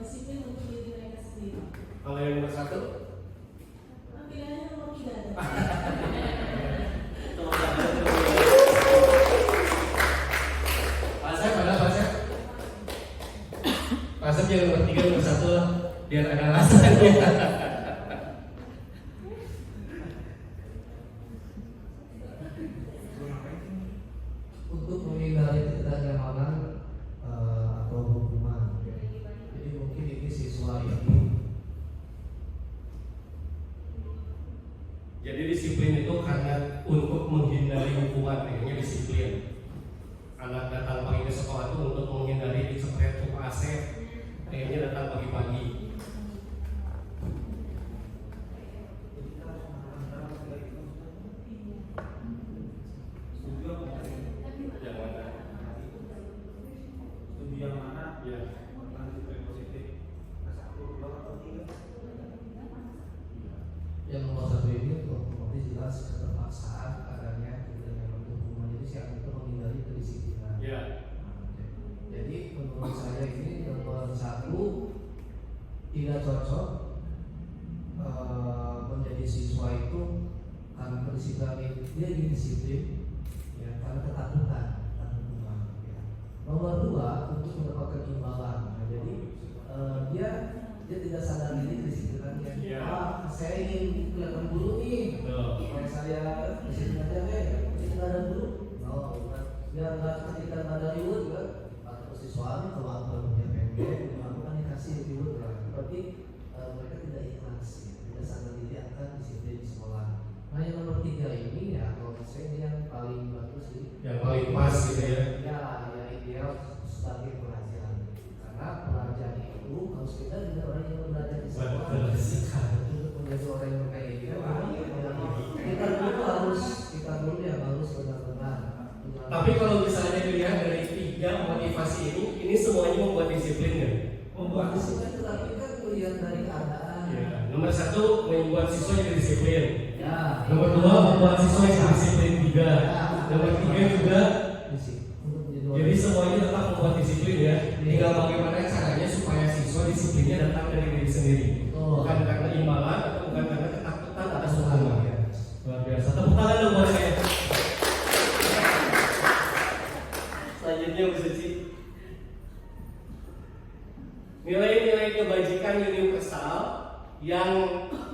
disiplin untuk diri mereka sendiri. Kalau yang nomor 1? Pilihannya nomor 3. Pasep ada pasep? Pasep yang nomor 3, nomor 1 lah, biar ada alasannya. Untuk menghindari ketidaknyamanan atau hukuman. Jadi mungkin ini siswa ini. Jadi disiplin itu karena untuk menghindari hukuman, kayaknya disiplin. Anak datang pagi ke sekolah itu untuk menghindari dicopet tuh AC, kayaknya datang pagi-pagi. Yang mana? Ya. Disiplin positif. 1, 2, atau 3? Yang nomor 1 ini otomatis jelas keterpaksaan adanya ketidaknyamanan hukuman. Jadi siapa itu menghindari kedisiplinan. Ya. Jadi menurut saya ini nomor 1 tidak cocok menjadi siswa itu karena kedisiplinan dia disiplin ya karena ketakutan dan hukuman. Ya. Nomor 2 untuk mendapatkan imbalan. Nah, jadi dia tidak sadar diri kedisiplinannya. Ya. Saya ingin kelihatan guru nih. Kalau saya disiplin aja deh, ini nggak ada guru. Biar nggak ketika nggak ada reward kan. Atau siswanya kalau aku punya pendek, aku kan dikasih reward lah. Berarti mereka tidak ikhlas, tidak sadar diri akan disiplin di sekolah. Nah yang nomor 3 ini ya kalau saya ini yang paling bagus sih. Yang paling pas gitu ya. Ya, yang ideal sebagai pelajar. Karena pelajar itu harus kita juga orang yang belajar di sekolah. Untuk menjadi orang yang kayak gitu, kita dulu yang harus benar-benar. Tapi kalau misalnya dilihat dari 3 motivasi ini semuanya membuat disiplin ya? Membuat disiplin itu tapi kan melihat dari keadaan. Ya. Nomor 1 membuat siswa jadi disiplin. Ya. Nomor 2 membuat siswa jadi disiplin 3. Nomor 3 juga. Jadi semuanya tetap membuat disiplin ya. Tinggal bagaimana caranya supaya siswa disiplinnya datang dari diri sendiri. Bukan karena imbalan atau bukan karena ketakutan atas hukuman. Luar biasa. Tepuk tangan dong buat saya. Selanjutnya Bu Suci. Nilai-nilai kebajikan universal yang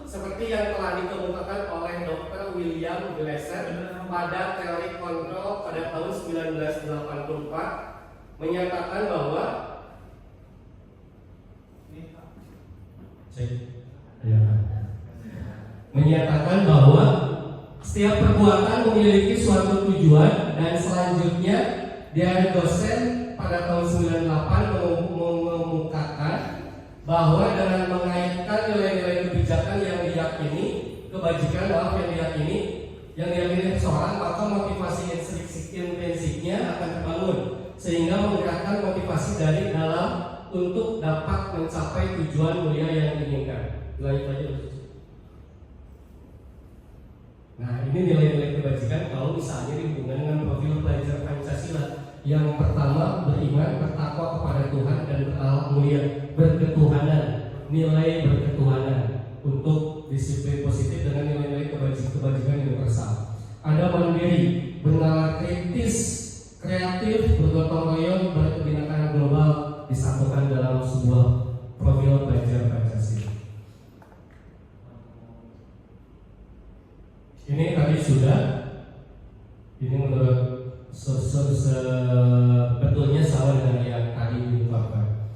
seperti yang telah dikemukakan oleh Dr. William Glasser pada teori kontrol pada tahun 1984 menyatakan bahwa setiap perbuatan memiliki suatu tujuan dan selanjutnya dari dosen pada tahun 98 mengemukakan bahwa dengan mengaitkan nilai-nilai kebijakan yang diyakini, kebajikan yang diyakini seseorang, maka motivasi intrinsik intrinsik-intrinsik dari dalam untuk dapat mencapai tujuan mulia yang diinginkan. Lanjut aja. Nah, ini nilai-nilai kebajikan kalau misalnya dihubungkan dengan profil pelajar Pancasila. Yang pertama, beriman, bertakwa kepada Tuhan dan berakhlak mulia, berketuhanan, nilai berketuhanan untuk disiplin positif dengan nilai-nilai kebajikan universal. Ada mandiri, bernalar kritis, kreatif, bergotong royong, berkebinekaan global disatukan dalam sebuah profil pelajar Pancasila. Ini tadi sudah, ini menurut sebetulnya sama dengan yang tadi diungkapkan.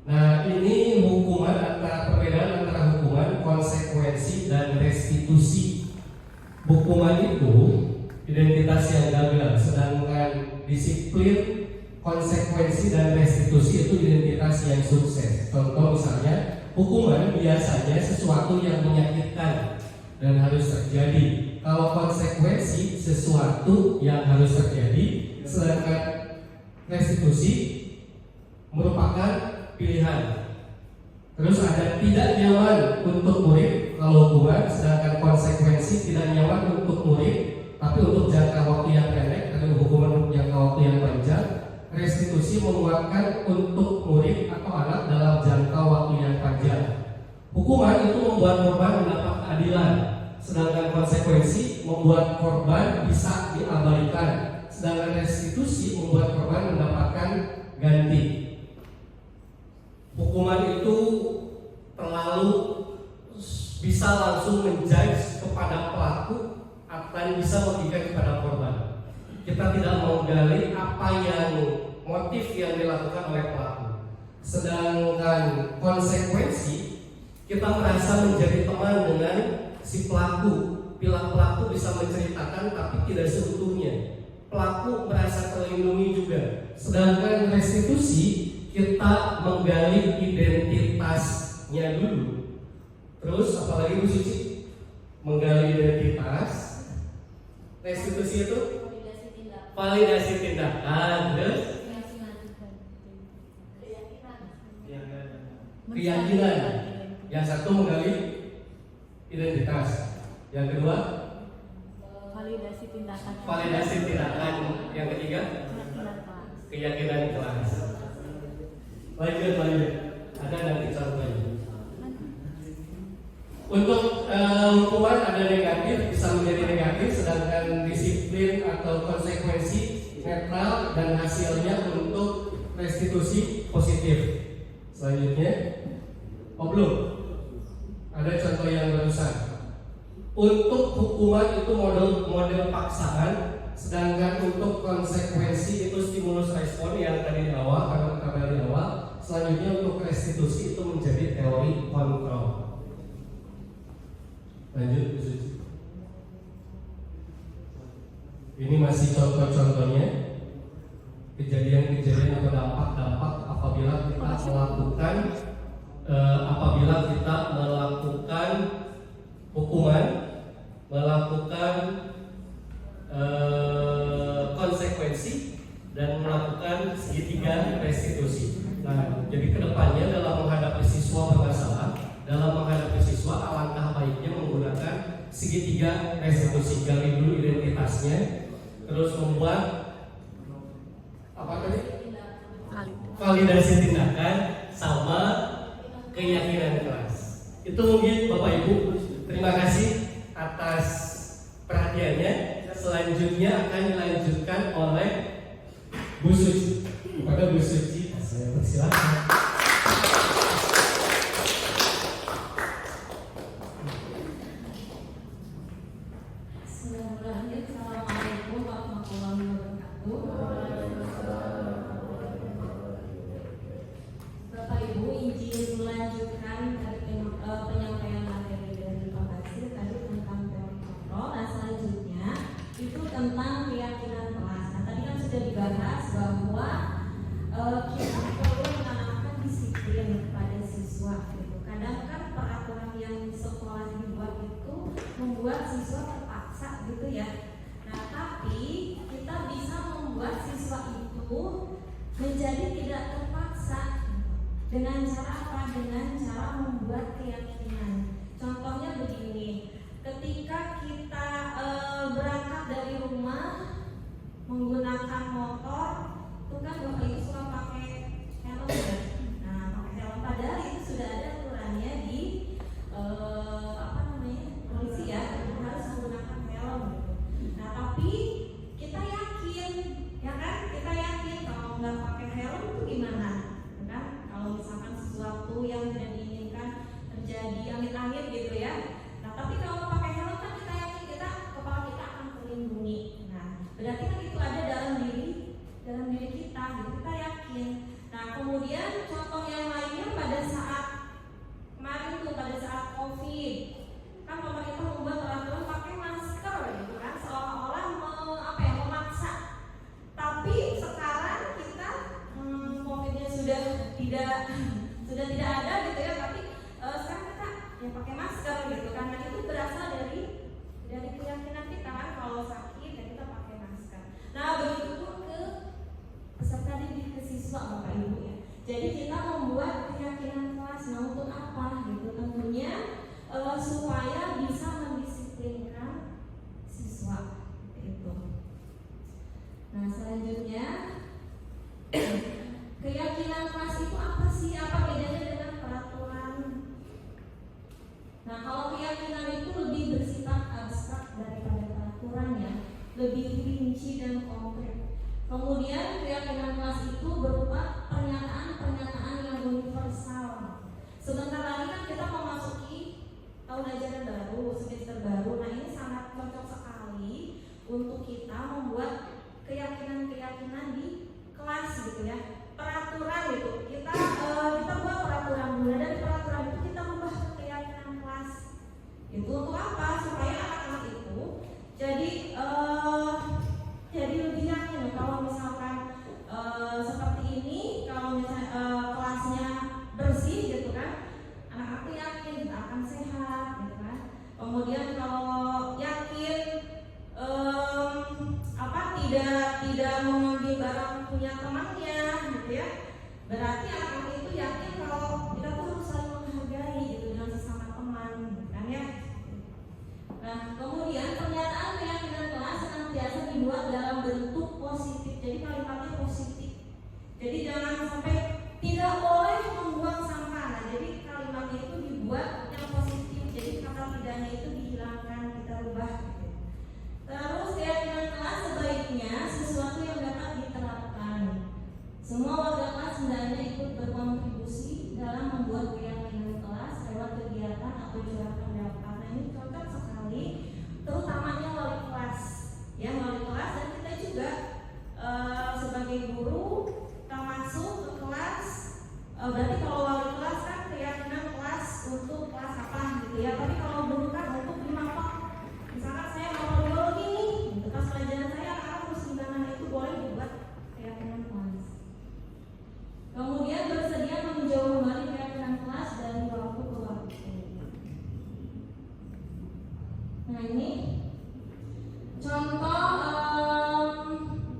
Nah, ini hukuman perbedaan antara hukuman, konsekuensi, dan restitusi. Hukuman itu identitas yang gagal, sedangkan disiplin, konsekuensi, dan restitusi itu identitas yang sukses. Contoh misalnya, hukuman biasanya sesuatu yang menyakitkan dan harus terjadi. Kalau konsekuensi sesuatu yang harus terjadi, sedangkan restitusi merupakan pilihan. Terus ada tidak nyaman untuk murid kalau hukuman, sedangkan konsekuensi tidak nyaman untuk murid tapi untuk jangka waktu yang pendek, atau hukuman untuk jangka waktu yang panjang. Restitusi menguatkan untuk murid atau anak dalam jangka waktu yang panjang. Hukuman itu membuat korban mendapat keadilan, sedangkan konsekuensi membuat korban bisa diabaikan, sedangkan restitusi membuat korban mendapatkan ganti. Hukuman itu terlalu bisa langsung menjudge kepada pelaku atau bisa memberikan kepada korban. Kita tidak menggali apa yang motif yang dilakukan oleh pelaku. Sedangkan konsekuensi, kita merasa menjadi teman dengan si pelaku. Bila pelaku bisa menceritakan tapi tidak seutuhnya, pelaku merasa terlindungi juga. Sedangkan restitusi, kita menggali identitasnya dulu. Terus apalagi Bu Suci? Menggali identitas. Restitusi itu validasi tindakan. Terus keyakinan. Yang satu menggali identitas. Yang kedua Validasi tindakan. validasi tindakan. Yang ketiga keyakinan kelas. Lanjut. Ada nanti contohnya. Untuk hukuman ada negatif, bisa menjadi negatif, sedangkan disiplin atau konsekuensi netral dan hasilnya untuk restitusi positif. Selanjutnya, belum. Ada contoh yang barusan. Untuk hukuman itu model paksaan, sedangkan untuk konsekuensi itu stimulus respon yang tadi di awal, karena tabel di awal. Selanjutnya untuk restitusi itu menjadi teori kontrol. Lanjut, Bu Suci. Ini masih contoh-contohnya kejadian-kejadian atau dampak-dampak apabila kita melakukan hukuman, melakukan konsekuensi, dan melakukan segitiga restitusi. Nah, jadi kedepannya dalam menghadapi siswa bermasalah, dalam menghadapi siswa, alangkah baiknya menggunakan segitiga restitusi. Gali dulu identitasnya, terus membuat apa tadi? Validasi tindakan sama keyakinan kelas. Itu mungkin Bapak Ibu. Terima kasih atas perhatiannya. Selanjutnya akan dilanjutkan oleh Bu Suci. Kepada Bu Suci, saya persilakan. Assalamualaikum warahmatullahi wabarakatuh. Bapak Ibu, izin melanjutkan dari penyampaian Dengan cara apa? Dengan cara membuat keyakinan. Contohnya begini, ketika kita berangkat dari rumah menggunakan motor, itu kan Bapak Ibu suka pakai helm ya. Nah, pakai helm padahal itu sudah ada aturannya di polisi ya, harus menggunakan helm gitu. Nah, tapi kita yakin, ya kan? Kita yakin kalau nggak pakai helm itu gimana? Ya kan? Kalau misalkan sesuatu yang tidak diinginkan terjadi, amit-amit gitu ya. Nah, tapi kalau pakai helm kan kita yakin kepala kita akan terlindungi. Nah, berarti kan itu ada dalam diri kita, gitu. Kita yakin. Nah, kemudian contoh yang lainnya pada saat kemarin tuh, pada saat COVID, kan pemerintah membuat peraturan pakai masker, gitu kan, seolah-olah memaksa. Tapi sekarang kita COVID-nya sudah tidak ada gitu ya, tapi sekarang kita ya pakai masker gitu kan. Nah, itu berasal dari keyakinan kita kan, kalau sakit ya kita pakai masker. Nah, begitu pun ke peserta didik, ke siswa Bapak Ibu ya. Jadi kita membuat keyakinan kelas. Nah, untuk apa gitu? Tentunya supaya bisa mendisiplinkan siswa itu. Nah, selanjutnya keyakinan kelas itu apa sih? Apa bedanya dengan peraturan? Nah, kalau keyakinan itu lebih bersifat abstrak daripada peraturan ya, lebih rinci dan konkret. Kemudian keyakinan kelas itu berupa pernyataan-pernyataan yang universal. Sebentar lagi kan kita memasuki tahun ajaran baru, semester baru. Nah, ini sangat cocok sekali untuk kita membuat keyakinan-keyakinan di kelas gitu ya. Peraturan itu kita buat peraturan dulu. Dari peraturan itu kita ubah ke keyakinan kelas. Itu untuk apa? Supaya anak-anak itu jadi lebih yakin. Kalau misalkan seperti ini, kalau misalnya kelasnya bersih gitu kan, anak-anak yakin kita akan sehat gitu kan. Kemudian kalau yakin tidak mengambil barang punya temannya gitu ya, berarti anak-anak itu yakin kalau kita tuh harus saling menghargai gitu dengan sesama teman gitu kan ya. Nah, kemudian pernyataan keyakinan kelas senantiasa dibuat dalam bentuk positif. Jadi kalimatnya positif. Jadi jangan sampai tidak boleh membuang sampah. Nah, jadi kalimatnya itu dibuat yang positif. Jadi kata tidaknya itu dihilangkan, kita rubah. Terus keyakinan kelas sebaiknya sesuatu yang dapat diterapkan. Semua warga kelas hendaknya ikut berkontribusi dalam membuat keyakinan kelas lewat kegiatan atau curhat pendapat. Nah, ini cocok sekali, terutamanya wali kelas. Ya, wali kelas dan kita juga sebagai guru kita masuk ke kelas. Berarti kalau wali kelas kan keyakinan kelas untuk kelas apa gitu ya. Tapi kalau guru kan untuk 5 pak. Misalkan saya mau biologi nih, gitu. Pas pelajaran saya harus gimana, itu boleh dibuat keyakinan kelas. Kemudian bersedia meninjau kembali keyakinan kelas dari waktu ke waktu. Nah, ini contoh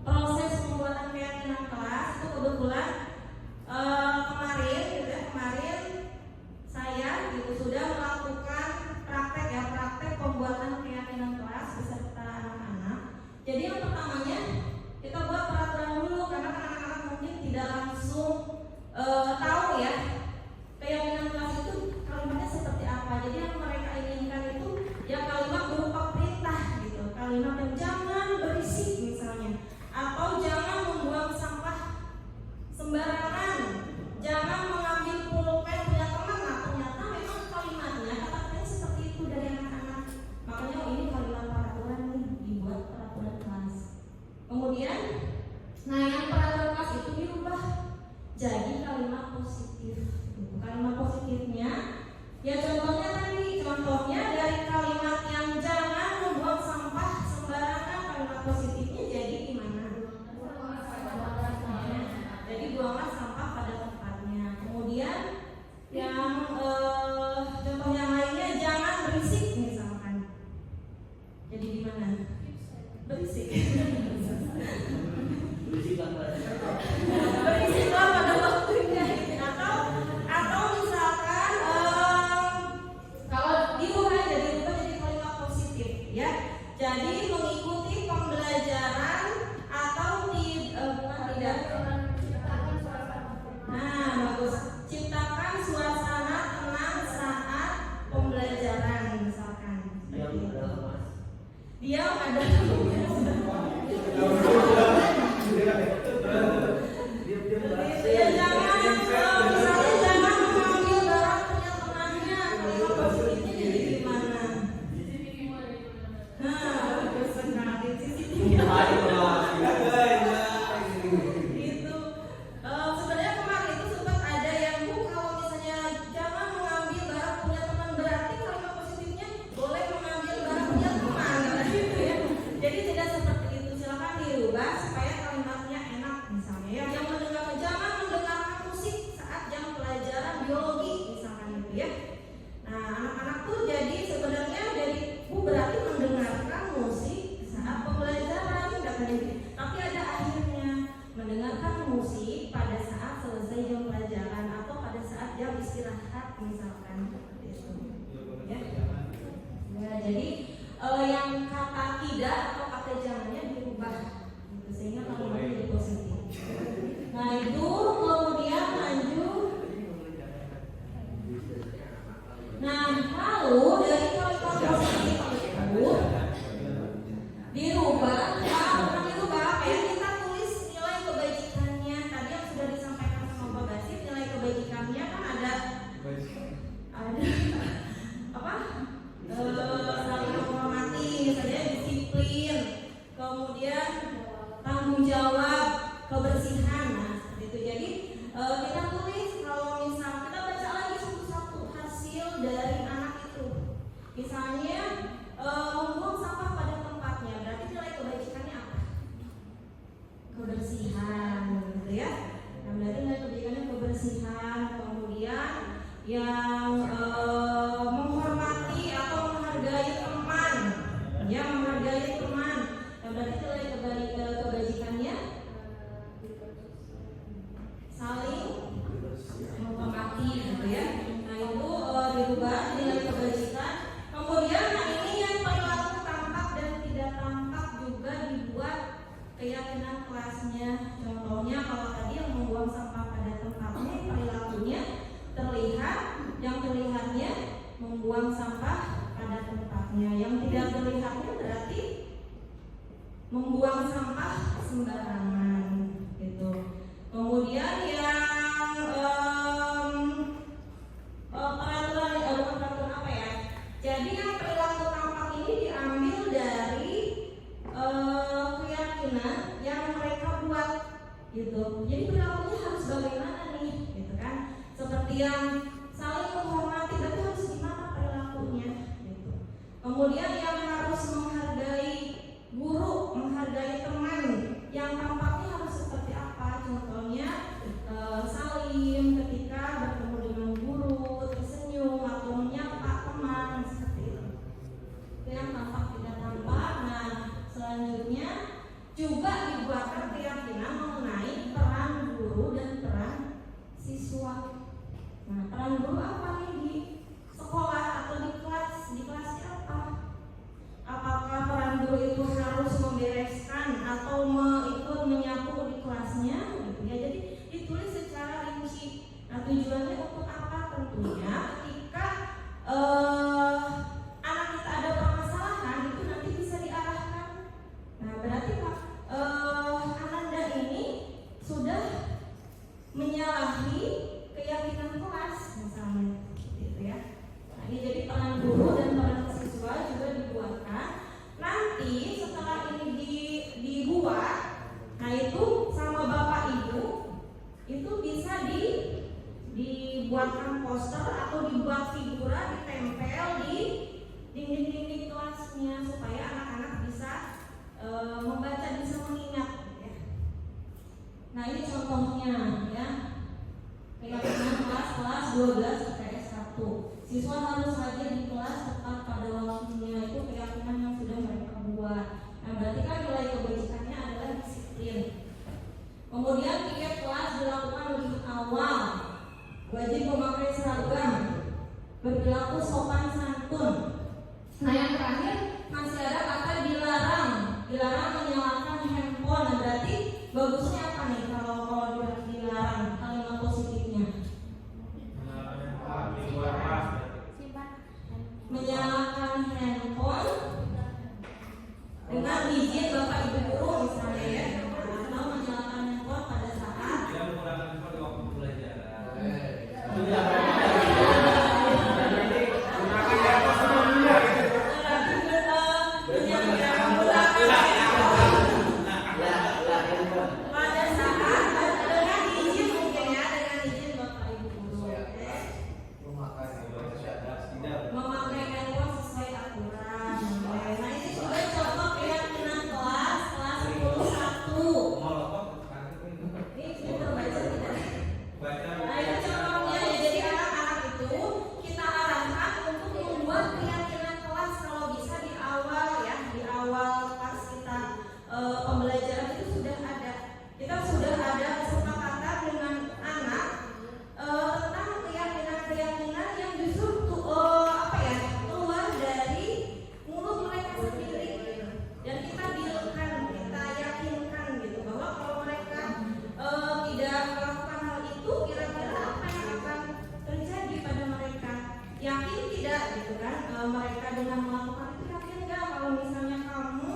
proses pembuatan keyakinan kelas. Itu kebetulan kemarin saya gitu sudah melakukan praktek pembuatan keyakinan kelas beserta anak-anak. Jadi yang pertamanya kita buat peraturan dulu, karena kan anak-anak mungkin tidak langsung tahu ya keyakinan kelas itu kalimatnya seperti apa. Jadi yang mereka inginkan itu ya kalimat berupa perintah gitu, kalimat yang jangan berisik misalnya, atau jangan membuang sampah sembarangan, jangan mengambil pulpen punya teman. Nah, ternyata memang kalimatnya kata-katanya seperti itu dari anak-anak. Makanya ini kalimat peraturan nih, dibuat peraturan kelas. Kemudian, nah yang peraturan kelas itu dirubah jadi kalimat positif. Kalimat positifnya, ya contohnya dari kalimat yang jangan membuang sampah sembarangan, kalimat positifnya jadi gimana? Jadi buanglah sampah pada tempatnya. Kemudian yang contoh yang lainnya jangan berisik misalkan. Jadi gimana? Berisik. Berisik pada waktunya. Atau misalkan seperti itu. Ya. Ya, jadi yang kata tidak atau kata jangannya dirubah gitu, sehingga kalimatnya jadi positif. Nah itu kemudian lanjut. Nah lalu dari kalimat positif itu dirubah, bukan dirubah apa ya, kita tulis nilai kebajikannya. Tadi yang sudah disampaikan sama Pak Basit, nilai kebajikannya kan ada apa? Saling menghormati, misalnya disiplin, kemudian tanggung jawab, kebersihan. Nah seperti itu. Jadi kita tulis, kalau misal kita baca lagi satu-satu hasil dari anak itu, misalnya membuang sampah pada tempatnya, berarti nilai kebajikannya apa? Kebersihan, gitu ya. Nah berarti nilai kebajikannya kebersihan. Kemudian yang menghormati atau menghargai teman, ya menghargai teman. Nah berarti nilai kebajikannya saling menghormati, gitu ya. Nah itu dirubah nilai kebajikan. Kemudian nah ini yang perilaku tampak dan tidak tampak juga dibuat keyakinan kelasnya. Contohnya kalau tadi yang membuang sampah pada tempatnya, perilakunya terlihat, yang terlihatnya membuang sampah pada tempatnya, yang tidak terlihatnya berarti membuang sampah sembarangan gitu. Kemudian yang peraturan apa ya? Jadi yang perilaku tampak ini diambil dari keyakinan yang mereka buat gitu. Jadi perilakunya harus bagaimana nih, gitu kan? Seperti yang saling menghormati, berarti harus gimana perilakunya gitu. Kemudian yang harus menghargai guru, menghargai teman, yang tampaknya harus seperti apa? Contohnya salim ketika bertemu dengan guru, tersenyum atau menyapa teman, seperti itu. Itu yang tampak tidak tampak. Nah selanjutnya juga dibuatkan keyakinan mengenai peran guru dan peran siswa. Nah peran guru apa nih di sekolah atau di kelas? Di kelasnya apa? Apakah peran guru itu harus membereskan atau ikut menyapu di kelasnya gitu ya. Jadi ditulis secara rinci. Nah tujuannya untuk apa? Tentunya ketika anak kita ada permasalahan itu nanti bisa diarahkan. Nah berarti Pak Ananda ini sudah menyalahi keyakinan kelas misalnya gitu ya. Nah ini jadi peran guru dan peran siswa juga dibuatkan. Nanti setelah ini dibuat, nah itu sama bapak ibu itu bisa dibuatkan poster atau dibuat figura, ditempel di dinding-dinding kelasnya supaya anak-anak bisa membaca, bisa mengingat ya. Nah ini contohnya ya. Keyakinan kelas 12 IPS 1. Siswa harus hadir di kelas tepat pada waktunya, itu keyakinan yang sudah mereka buat. Nah berarti kan nilai kebajikannya adalah disiplin. Kemudian tiket kelas dilakukan lebih awal, wajib memakai seragam, berperilaku sopan santun. Nah yang terakhir masih ada kata dilarang menyalakan handphone. Nah berarti bagusnya apa nih kalau dilarang kalimat positifnya? Menyalakan handphone dengan izin bapak ibu guru misalnya ya, atau menyalakan handphone pada saat mereka dengan melakukan itu, yakin nggak kalau misalnya kamu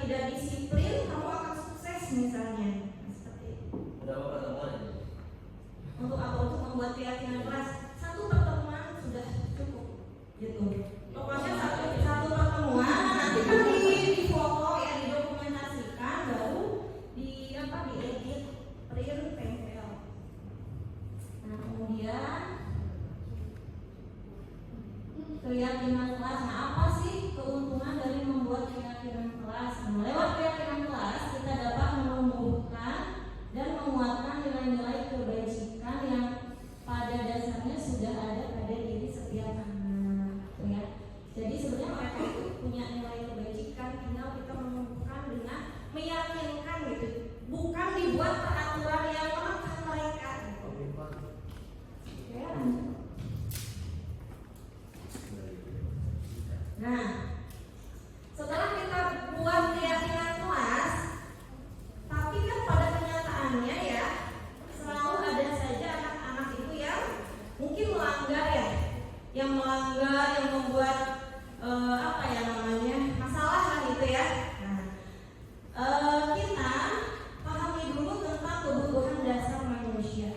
tidak disiplin, kamu akan sukses misalnya. Seperti itu. Berapa pertemuan? Untuk apa? Untuk membuat keyakinan keras. Satu pertemuan sudah cukup, gitu. Pokoknya satu pertemuan, nanti kan di foto ya, didokumentasikan, baru diedit, print, tempel. Nah kemudian keyakinan kelas. Nah apa sih keuntungan dari membuat keyakinan kelas? Nah, lewat keyakinan kelas kita dapat menumbuhkan dan menguatkan nilai-nilai kebajikan yang pada dasarnya sudah ada pada diri setiap anak, ya. Jadi sebenarnya mereka itu punya nilai kebajikan, tinggal kita menumbuhkan dengan meyakinkan gitu, bukan dibuat peraturan yang menekan mereka. Ya. Nah, setelah kita buat keyakinan kelas, tapi kan pada kenyataannya ya selalu ada saja anak-anak itu yang mungkin melanggar ya, yang membuat masalah lah gitu ya. Nah, kita pahami dulu tentang kebutuhan dasar manusia.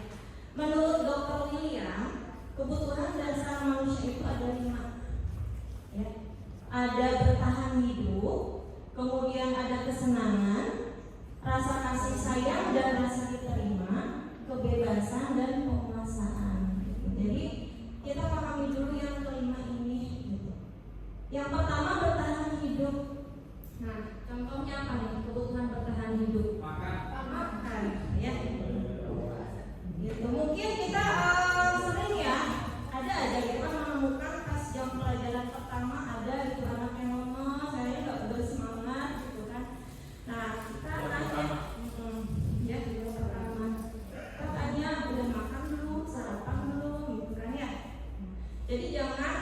Menurut Dr. William, kebutuhan dasar manusia itu ada 5, ya. Ada bertahan hidup, kemudian ada kesenangan, rasa kasih sayang dan rasa diterima, kebebasan dan penguasaan. Jadi kita pahami dulu yang kelima ini. Yang pertama bertahan hidup. Nah, contohnya apa nih? Kebutuhan bertahan hidup. Makan, ya. Gitu. Mungkin kita sering ya, ada aja kita menemukan pas jam pelajaran pertama ada itu anak yang lemes, saya nggak bersemangat gitu kan. Nah, kita tanya, ya itu pertama. Kita tanya udah makan belum, sarapan belum, gitu kan ya. Jadi jangan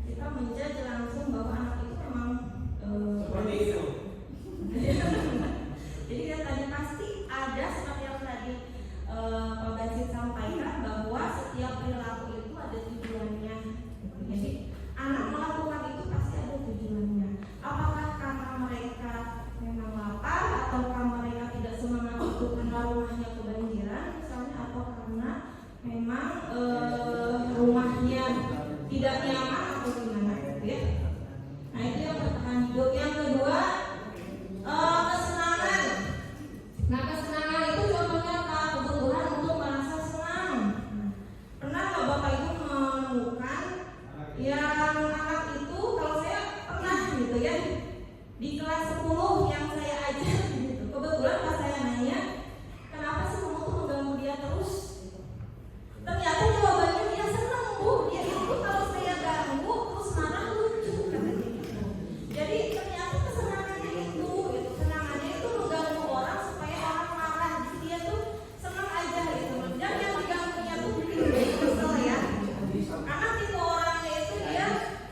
kita menjudge langsung bahwa anak itu memang Seperti itu. Jadi yang tadi pasti ada seperti yang tadi Pak Basit sampaikan bahwa setiap perilaku itu ada tujuannya. Jadi anak melakukan itu pasti ada tujuannya. Apakah karena mereka memang lapar ataukah mereka tidak semangat itu karena rumahnya kebanjiran misalnya, atau karena memang rumahnya tidak nyaman atau gimana gitu ya. Nah itu yang bertahan hidup. Yang kedua kesenangan. Nah kesenangan itu contohnya apa? Kebutuhan untuk merasa senang. Pernah nggak Bapak Ibu menemukan yang anak itu, kalau saya pernah gitu ya, di kelas 10 yang saya ajar gitu, kebetulan pas saya nanya kenapa sih kamu tuh mengganggu dia terus, ternyata jawabannya dia senang Bu, dia itu kalau saya ganggu terus marah lucu katanya gitu. Jadi ternyata kesenangannya itu gitu, kesenangannya itu mengganggu orang supaya orang marah, jadi dia tuh senang aja gitu. Dan yang diganggunya tuh bikin dia kesel ya, karena tipe orangnya itu dia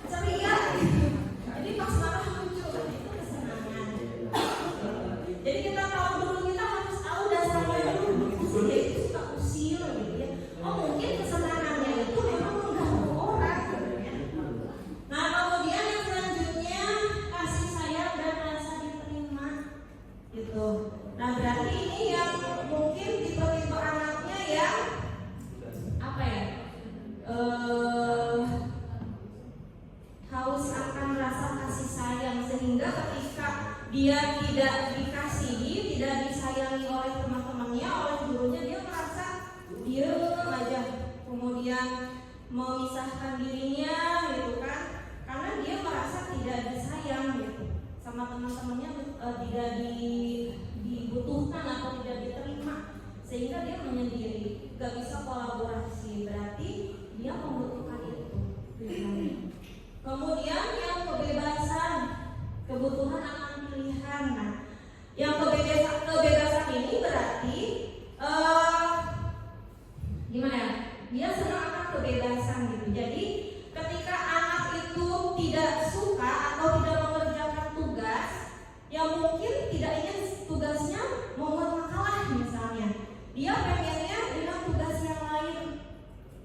ceria gitu. Jadi pas marah lucu, itu kesenangan. Jadi kita tahu dulu, kita harus tahu dasarnya dulu. Dia itu suka usil gitu ya. Oh mungkin kesenangannya itu memang mengganggu orang gitu ya. Nah kemudian yang selanjutnya kasih sayang dan rasa diterima gitu. Nah berarti ini yang mungkin tipe-tipe anaknya yang haus akan rasa kasih sayang, sehingga ketika dia tidak dikasihi, tidak disayangi oleh teman-temannya, oleh gurunya, dia merasa diem aja, kemudian memisahkan dirinya gitu kan, karena dia merasa tidak disayang gitu sama teman-temannya, tidak dibutuhkan atau tidak diterima, sehingga dia menyendiri, gak bisa kolaborasi. Berarti dia membutuhkan itu. Kemudian yang kebebasan, kebutuhan akan pilihan. Nah, yang kebebasan ini berarti gimana ya? Dia senang akan kebebasan gitu. Jadi ketika anak itu tidak suka atau tidak mengerjakan tugas yang mungkin tidak ingin tugasnya membuat makalah misalnya, dia pengennya dengan tugas yang lain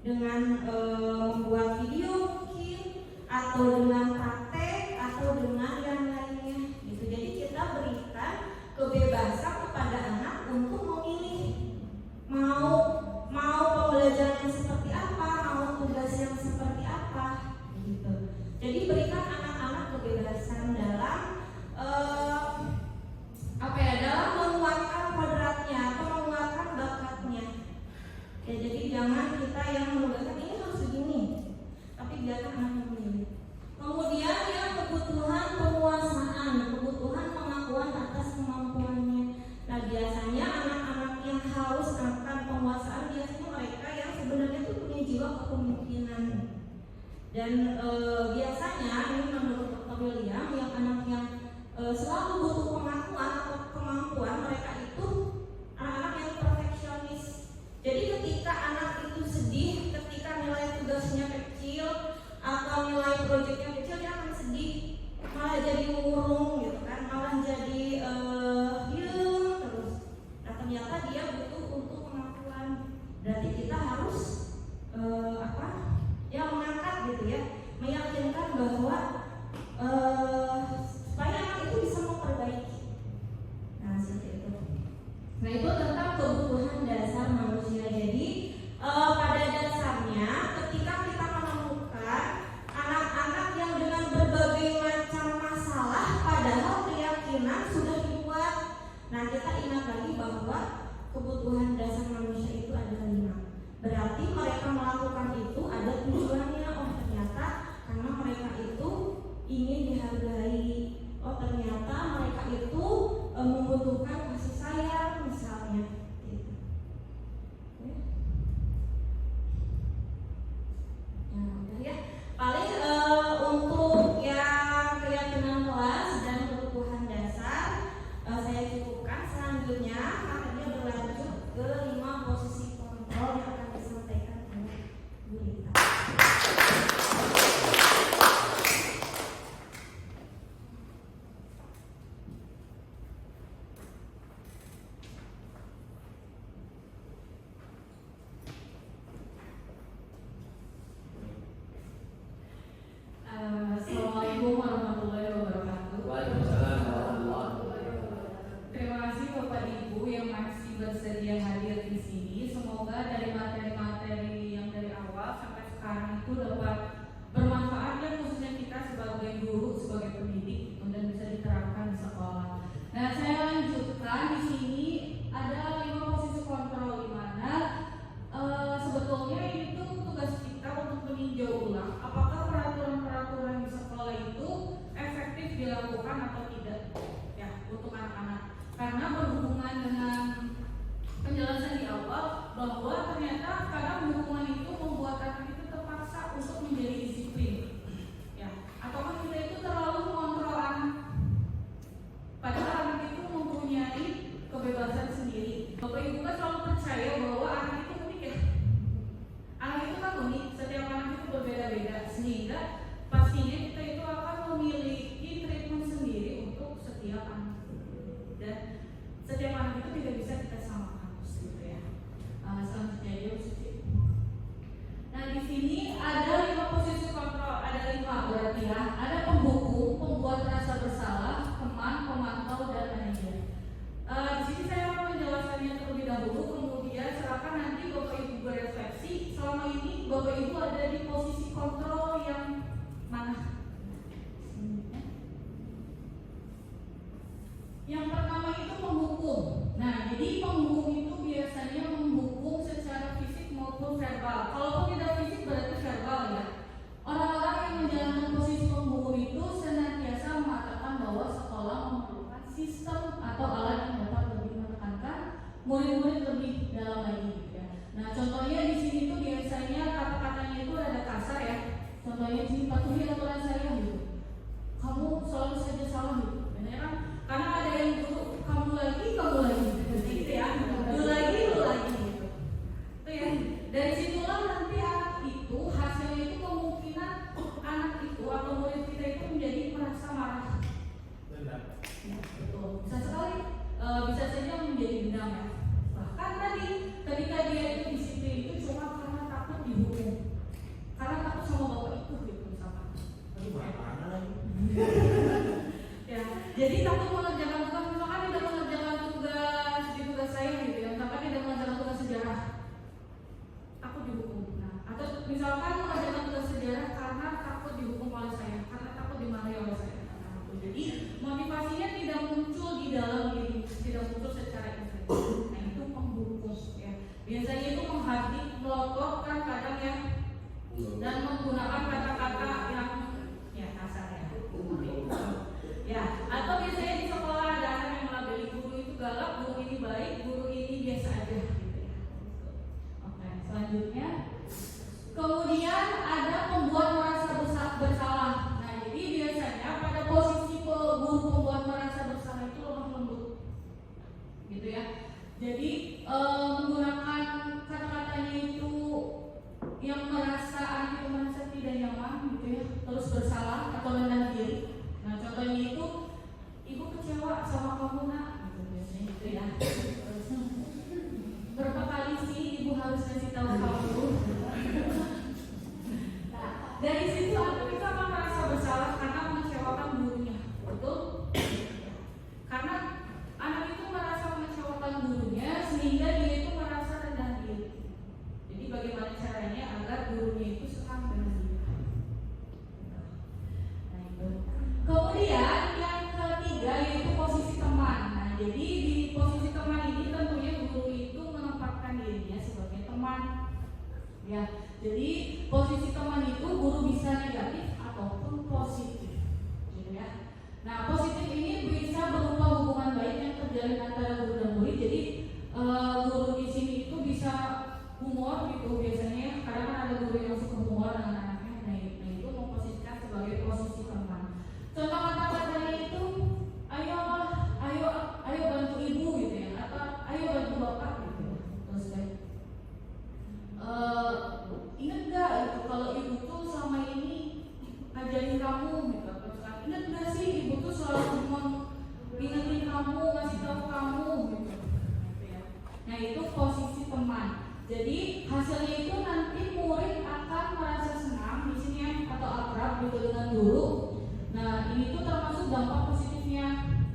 dengan membuat video mungkin, atau dengan praktek, atau dengan yang lainnya gitu. Jadi kita berikan kebebasan kepada anak untuk memilih mau pembelajaran yang seperti apa, mau tugas yang seperti apa gitu. Jadi berikan anak-anak kebebasan dalam dalam menguatkan kodratnya atau menguatkan bakatnya. Ya, jadi jangan kita yang menugaskan ini harus begini, tapi biarkan anak memilih. Kemudian yang kebutuhan penguasaan, kebutuhan pengakuan atas kemampuannya. Nah, biasanya anak-anak yang haus akan penguasaan biasanya mereka yang sebenarnya itu punya jiwa kepemimpinan. Dan biasanya ini menurut Dr. William, yang anak yang selalu butuh pengakuan atau kemampuan, mereka itu anak-anak yang perfeksionis. Jadi ketika anak itu sedih, ketika nilai tugasnya kecil atau nilai proyeknya kecil, dia akan sedih, malah jadi murung gitu kan, malah jadi diem terus. Nah, ternyata dia butuh untuk pengakuan. Berarti kita harus mengangkat gitu ya, meyakinkan bahwa supaya anak itu bisa memperbaiki. Nah, seperti itu. Nah, itu tentang kebutuhan dasar manusia. Jadi pada dasarnya ketika kita menemukan anak-anak yang dengan berbagai macam masalah pada menghardik, melotot kan kadang ya, dan menggunakan kata-kata yang ya kasar ya. Ya, atau biasanya di sekolah ada anak yang melabeli guru itu galak, guru ini baik, guru ini biasa aja gitu ya. Oke, selanjutnya. Kemudian ada pembuat merasa bersalah. Nah, jadi biasanya pada posisi guru pembuat merasa bersalah itu lemah lembut, gitu ya. Jadi menggunakan kata-katanya itu yang merasa anak itu merasa tidak nyaman, gitu ya, terus bersalah atau rendah diri. Nah, contohnya itu ibu kecewa sama kamu nak, gitu biasanya gitu ya. Terus, berapa kali sih ibu harus kasih tahu kamu? Nah, dari situ anak itu akan merasa bersalah karena mengecewakan gurunya, betul? Karena anak itu merasa mengecewakan gurunya sehingga dia itu merasa rendah diri. Jadi bagaimana caranya agar gurunya itu senang dengan dia? Nah, itu. Kemudian yang ketiga yaitu posisi teman. Nah, jadi di posisi teman ini tentunya guru itu menempatkan dirinya sebagai teman. Ya, jadi posisi teman itu guru bisa negatif ataupun positif, gitu ya. Nah, positif ini bisa berupa hubungan baik yang terjalin antara guru dan murid. Jadi guru di sini itu bisa humor gitu biasanya. Kadang kan ada guru yang suka humor dengan anaknya. Nah, itu memposisikan sebagai posisi teman. Contoh kata-katanya itu, ayo bantu ibu gitu ya, atau ayo bantu bapak gitu. Terus ingat gak itu kalau ibu tuh selama ini ngajarin kamu gitu. Ingat gak sih ibu tuh selalu ngingetin kamu, ngasih tahu kamu gitu. Nah, itu posisi teman. Jadi hasilnya itu nanti murid akan merasa senang di sini atau akrab gitu dengan guru. Nah, ini tuh termasuk dampak positifnya.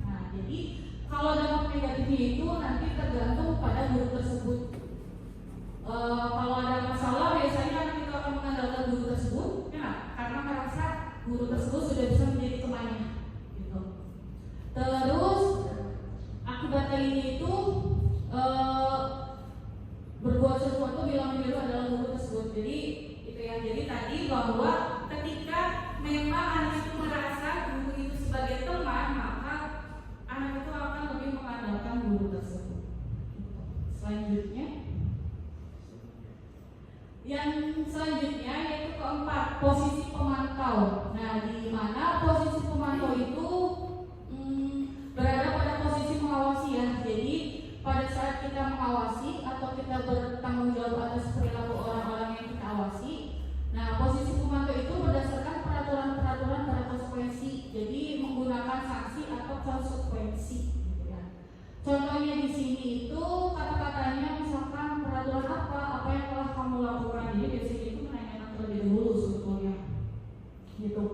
Nah, jadi kalau dampak negatifnya itu nanti tergantung pada guru tersebut. Kalau ada masalah biasanya kita akan mengandalkan guru tersebut, ya, karena merasa guru tersebut sudah bisa menjadi temannya, gitu. Terus akibatnya ini itu berbuat sesuatu bilang dulu adalah guru tersebut. Jadi itu ya. Jadi tadi bahwa ketika memang anak itu merasa guru itu sebagai teman, maka anak itu akan lebih mengandalkan guru tersebut. Selanjutnya, yang selanjutnya yaitu keempat, posisi pemantau. Nah, di mana posisi pemantau itu berada pada posisi mengawasi ya. Jadi pada saat kita mengawasi atau kita bertanggung jawab atas perilaku orang-orang yang kita awasi, nah posisi pemantau itu berdasarkan peraturan-peraturan berkonsekuensi. Jadi menggunakan sanksi atau konsekuensi. Gitu ya. Contohnya di sini itu kata-katanya misalkan peraturan apa yang telah kamu lakukan. Jadi biasanya itu menanyakan terlebih dahulu sebetulnya. Gitu.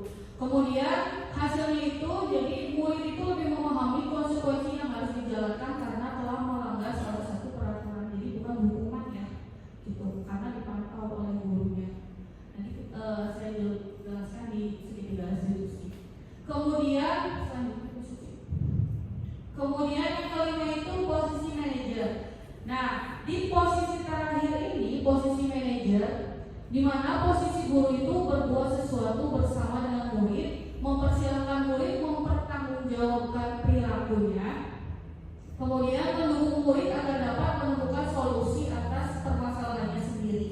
Kemudian hasilnya itu jadi murid itu lebih memahami konsekuensi yang harus dijalankan karena telah melanggar salah satu peraturan. Jadi bukan hukuman ya, gitu. Karena dipantau oleh gurunya. Nanti saya jelaskan di segitiga diskusi. Kemudian yang kelima itu posisi manajer. Nah, di posisi terakhir ini posisi manajer, di mana posisi guru itu berbuat sesuatu bersama dengan murid, mempersilahkan murid mempertanggungjawabkan perilakunya, kemudian mendukung murid agar dapat menemukan solusi atas permasalahannya sendiri.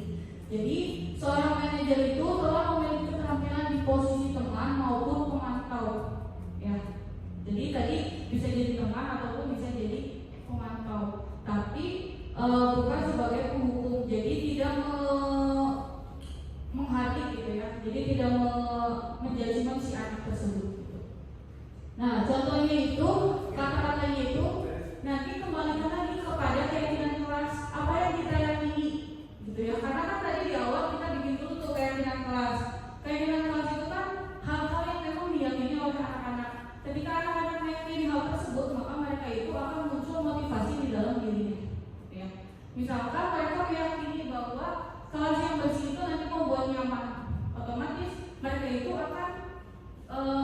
Jadi seorang manajer itu telah memiliki keterampilan di posisi teman maupun pemantau. Ya, jadi tadi bisa jadi teman ataupun bisa jadi pemantau, tapi bukan sebagai penghukum. Jadi tidak menghardik gitu ya. Jadi tidak menjudgment si anak tersebut. Nah, contohnya itu kata-katanya itu nanti kembalikan lagi kepada keyakinan kelas apa yang kita yakini, gitu ya. Karena kan tadi di awal kita bikin dulu tuh keyakinan kelas. Keyakinan kelas itu kan hal-hal yang memang diyakini oleh anak-anak. Ketika anak-anak meyakini hal tersebut, maka mereka itu akan muncul motivasi di dalam dirinya. Ya. Misalkan mereka meyakini bahwa kelas yang bersih itu nanti membuat nyaman, otomatis mereka itu akan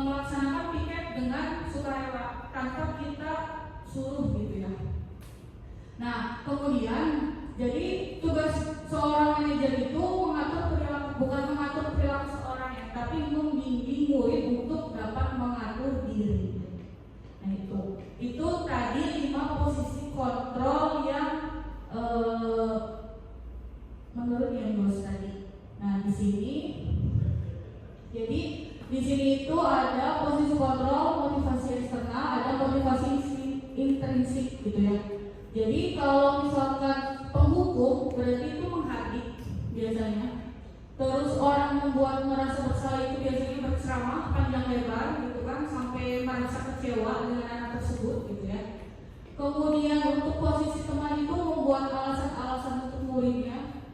melaksanakan piket dengan sukarela tanpa kita suruh gitu ya. Nah, kemudian jadi tugas menurut yang bos tadi. Nah di sini, jadi di sini itu ada posisi kontrol, motivasi eksternal, ada motivasi intrinsik gitu ya. Jadi kalau misalkan penghukum berarti itu menghadik biasanya. Terus orang membuat merasa bersalah itu biasanya berceramah panjang lebar gitu kan, sampai merasa kecewa dengan anak tersebut gitu ya. Kemudian untuk posisi teman itu membuat alasan-alasan untuk muridnya.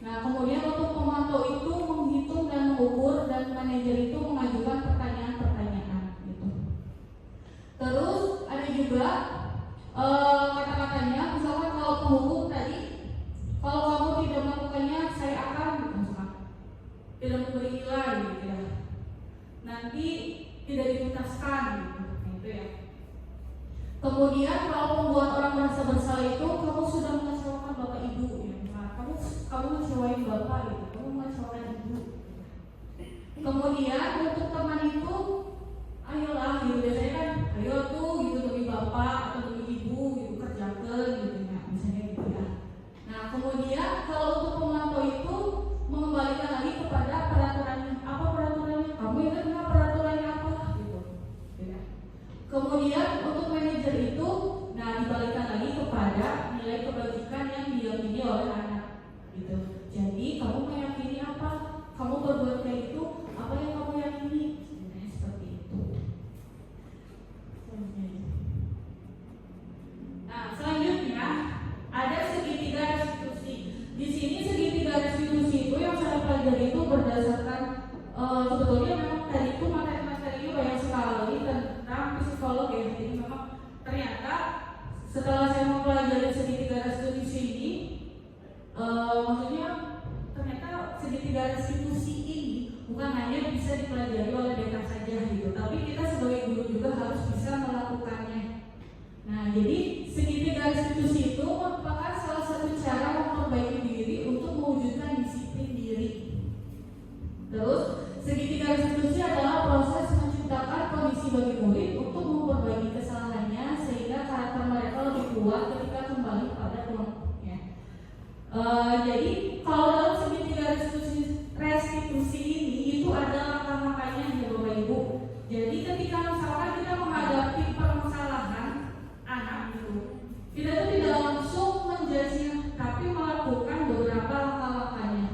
Nah kemudian untuk pemantau itu menghitung dan mengukur, dan manajer itu mengajukan pertanyaan-pertanyaan gitu. Terus ada juga kata-katanya, misalkan kalau penghukum tadi, kalau kamu tidak melakukannya saya akan tidak memberi nilai gitu ya, nanti tidak dituntaskan gitu ya. Kemudian kalau membuat orang merasa bersalah itu, kamu sudah mengecewakan bapak ibu ya, kamu ngecewain bapak gitu, kamu mengecewakan ibu. Kemudian untuk teman itu, ayolah gitu, biasanya kan ayo tuh gitu demi bapak atau demi ibu gitu, kerjakan gitu ya, misalnya gitu ya. Nah kemudian kalau untuk pemantau itu mengembalikan lagi kepada peraturannya. Apa peraturannya? Kamu ingat nggak peraturannya apa? Gitu. Ya. Kemudian untuk manajer itu, nah dibalikkan lagi kepada nilai kebajikan yang diyakini oleh anak. Gitu. Jadi kamu meyakini apa? Kamu berbuat kayak itu, apa yang kamu yakini? Sebenarnya seperti itu. Nah selanjutnya ada segitiga restitusi. Di sini segitiga restitusi itu yang saya pelajari itu berdasarkan sebetulnya memang tadi itu materi-materinya banyak sekali tentang psikologi. Jadi memang ternyata setelah saya mempelajari segitiga restitusi ini, maksudnya ternyata segitiga restitusi ini bukan hanya bisa dipelajari oleh DK saja gitu, tapi kita sebagai guru juga harus bisa melakukannya. Nah jadi segitiga restitusi itu merupakan salah satu cara memperbaiki diri untuk mewujudkan disiplin diri. Terus segitiga restitusi adalah proses menciptakan kondisi bagi murid untuk memperbaiki kesalahannya sehingga karakter mereka lebih kuat ketika kembali pada kelompoknya. Jadi kalau dalam segitiga restitusi ini itu ada langkah-langkahnya ya Bapak Ibu. Jadi ketika misalkan kita menghadapi permasalahan anak itu, kita itu tidak langsung menjudge-nya, tapi melakukan beberapa langkah-langkahnya.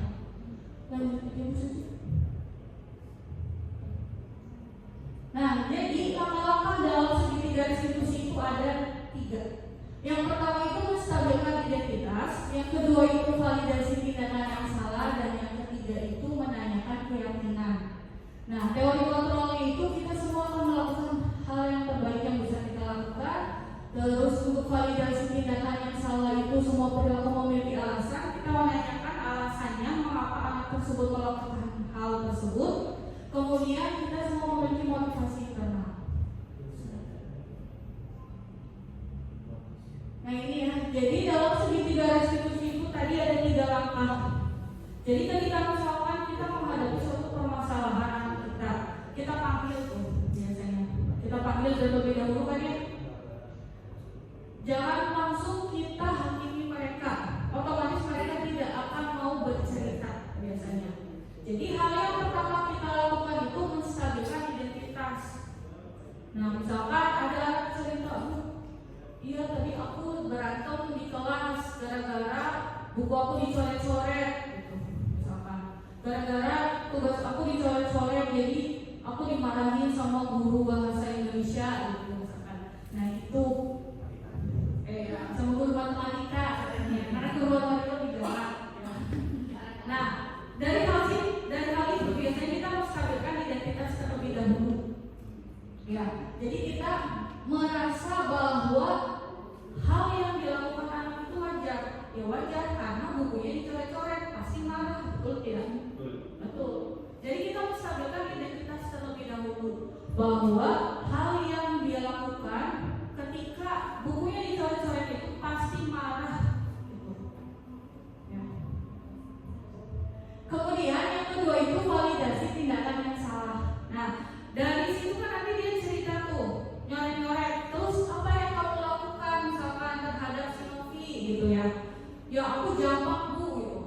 Nah, jadi langkah-langkah dalam segitiga restitusi itu ada 3. Yang pertama itu menstabilkan identitas, yang kedua itu validasi tindakan yang salah, dan yang ketiga itu menanyakan keyakinan. Nah, teori kontrolnya itu kita semua akan melakukan hal yang terbaik yang bisa kita lakukan. Terus untuk validasi tindakan yang salah itu semua perilaku memiliki alasan. Kita menanyakan alasannya mengapa anak tersebut melakukan hal tersebut. Kemudian kita semua memiliki motivasi internal. Nah ini ya, jadi dalam segitiga restitusi itu tadi ada 3 langkah. Jadi ketika misalkan kita menghadapi suatu permasalahan kita panggil tuh biasanya. Kita panggil terlebih dahulu kan ya. Jangan langsung kita hakimi mereka, otomatis mereka tidak akan mau bercerita biasanya. Jadi hal yang pertama kita lakukan itu menstabilkan identitas. Nah misalkan ada cerita, iya tadi aku berantem di kelas gara-gara buku aku dicoret-coret gitu. Misalkan gara-gara tugas aku dicoret-coret, jadi aku dimarahin sama guru bahasa Indonesia gitu misalkan. Nah itu sama guru matematika katanya, karena guru matematika lebih galak. Nah dari hal itu biasanya kita harus stabilkan identitas terlebih dahulu. Ya, jadi kita merasa bahwa hal yang dilakukan anak itu wajar. Ya wajar karena bukunya dicoret-coret, pasti marah, betul tidak? Betul. Jadi kita menstabilkan identitas terlebih dahulu bahwa hal yang dia lakukan ketika bukunya dicoret-coret itu pasti marah. Ya. Kemudian yang kedua itu validasi tindakan yang salah. Nah dari situ kan nanti dia cerita tuh nyoret-nyoret. Terus apa yang kamu lakukan misalkan terhadap si Novi gitu ya? Ya aku jamak bu, gitu.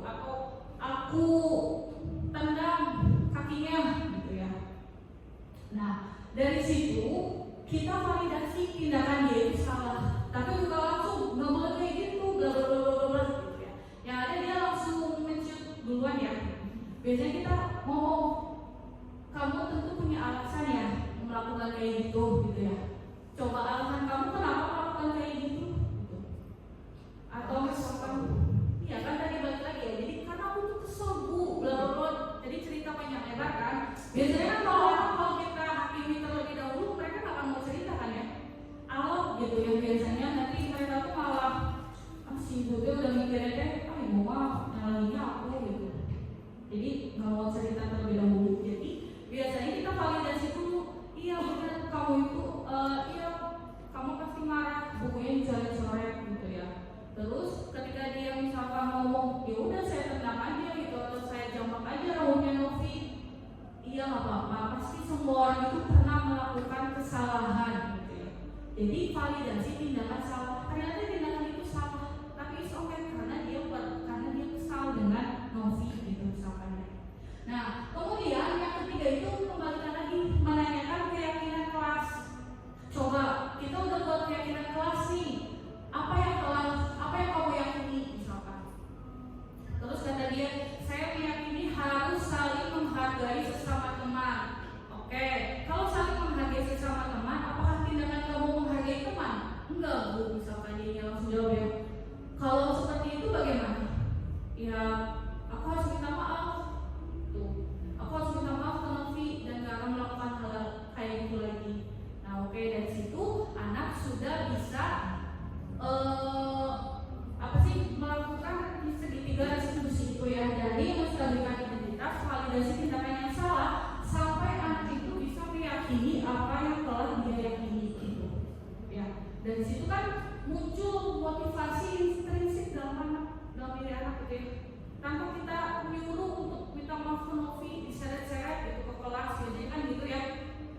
kita validasi tindakan dia itu salah, tapi bukan langsung nggak boleh kayak gitu, bla bla bla bla bla gitu ya. Yang ada dia langsung mencut duluan ya. Biasanya kita ngomong, kamu tentu punya alasan ya melakukan kayak gitu ya. Coba alasan kamu kenapa melakukan kayak gitu. Atau misalkan, ya kan tadi balik lagi ya. Jadi karena aku tuh kesel bu, bla bla bla. Jadi cerita panjang lebar kan. Biasanya kan kalau kita hakimi terlebih dahulu, mereka nggak akan mau cerita kan ya. Alot gitu ya, biasanya nanti mereka tuh malah si ibu tuh udah mikirnya deh, ibu mah nyalahinnya aku gitu. Jadi nggak mau cerita terlebih dahulu. Jadi biasanya kita validasi dulu. Iya benar kamu itu, iya kamu pasti marah, bukunya dicoret-coret gitu ya. Terus ketika dia misalkan ngomong, ya udah saya tendang aja gitu, atau saya jambak aja rambutnya Novi. Iya nggak apa-apa, pasti semua orang itu pernah melakukan kesalahan gitu ya. Jadi validasi tindakan salah, ternyata tindakan itu salah, tapi it's okay karena dia kesal dengan Novi gitu misalkan. Nah kemudian yang ketiga itu kembalikan lagi menanyakan keyakinan kelas. Coba kita udah buat keyakinan kelas nih, apa yang kamu yakini misalkan. Terus kata dia, saya meyakini harus saling menghargai sesama teman. Oke, kalau saling menghargai sesama teman, apakah tindakan kamu menghargai teman? Enggak bu, misalkan dia langsung jawab ya. Kalau seperti itu bagaimana? Ya, aku harus minta maaf. Tuh, aku harus minta maaf ke Novi dan gak akan melakukan hal kayak gitu lagi. Nah, oke, dari situ anak sudah bisa melakukan segitiga restitusi itu ya, dari menstabilkan identitas, validasi tindakan yang salah, sampai anak itu bisa meyakini apa yang telah dia yakini gitu. Ya, dari situ kan muncul motivasi intrinsik dalam diri anak gitu ya. Tanpa kita menyuruh untuk minta maaf ke Novi, diseret-seret gitu ke kelas, jadi kan gitu ya.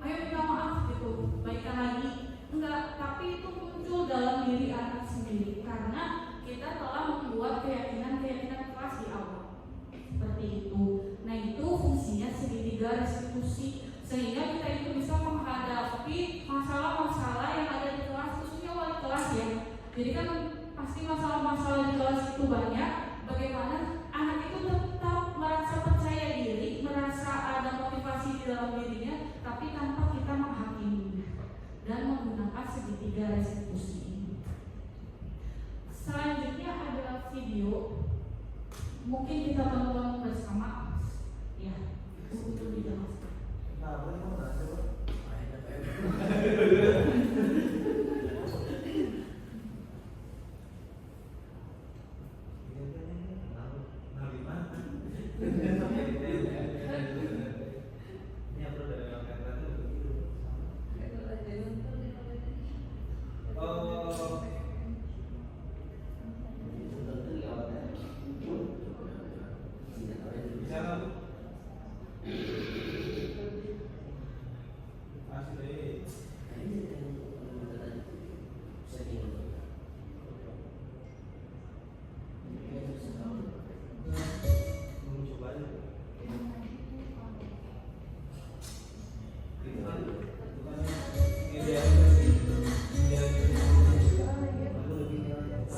Ayo minta maaf gitu, baikan lagi. Enggak, tapi itu muncul dalam diri anak sendiri karena kita telah membuat keyakinan kelas di awal seperti itu. Nah itu fungsinya segitiga restitusi, sehingga kita itu bisa menghadapi masalah-masalah yang ada di kelas, khususnya wali kelas ya. Jadi kan pasti masalah-masalah di kelas itu banyak. Bagaimana anak itu tetap merasa percaya diri, merasa ada motivasi di dalam dirinya, tapi tanpa kita menghakimi dan menggunakan segitiga restitusi ini. Selanjutnya adalah video, mungkin kita tonton bersama ya untuk dijelaskan.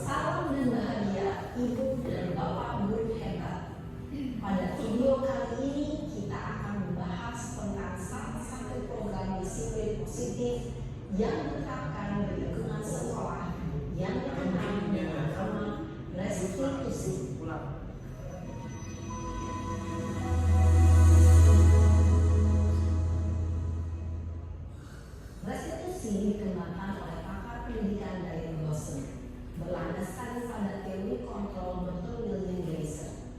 Salam dan bahagia Ibu dan Bapak guru hebat. Pada video kali ini kita akan membahas tentang salah satu program disiplin positif yang diterapkan di lingkungan sekolah yang dikenal dengan nama restitusi. Restitusi dikembangkan oleh pakar pendidikan dari dosen, berlandaskan pada teori kontrol Dr. William Gleiser.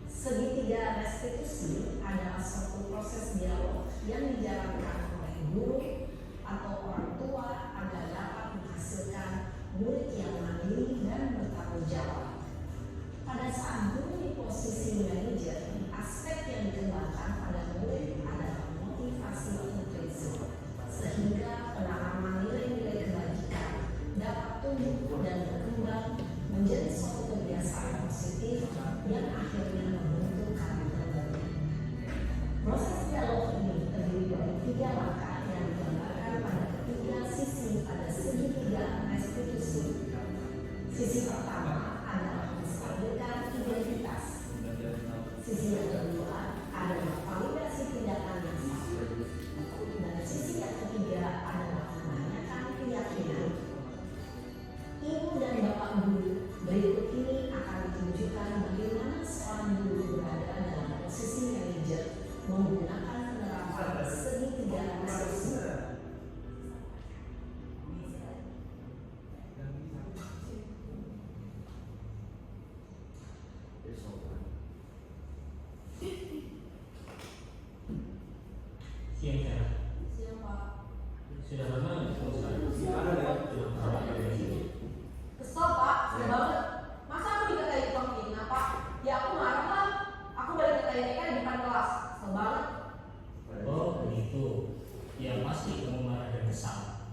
Segitiga restitusi adalah suatu proses dialog yang dijalankan oleh guru atau orang tua agar dapat menghasilkan murid yang mandiri dan bertanggung jawab. Pada saat guru di posisi manajer, aspek yang dikembangkan pada murid adalah motivasi intrinsik, sehingga penanaman nilai-nilai kebajikan dapat tumbuh dan berkembang menjadi suatu kebiasaan positif yang akhirnya membentuk karakter baru. Proses dialog ini terdiri dari 3 langkah yang digambarkan pada Sudah lama nggak ketemu saya? Ada ya. Kesel pak, kesel banget. Masa aku dikatain tukang fitnah pak? Ya aku marah lah. Aku balik katain mereka di depan kelas. Kesel banget. Oh begitu. Ya pasti kamu marah dan kesal.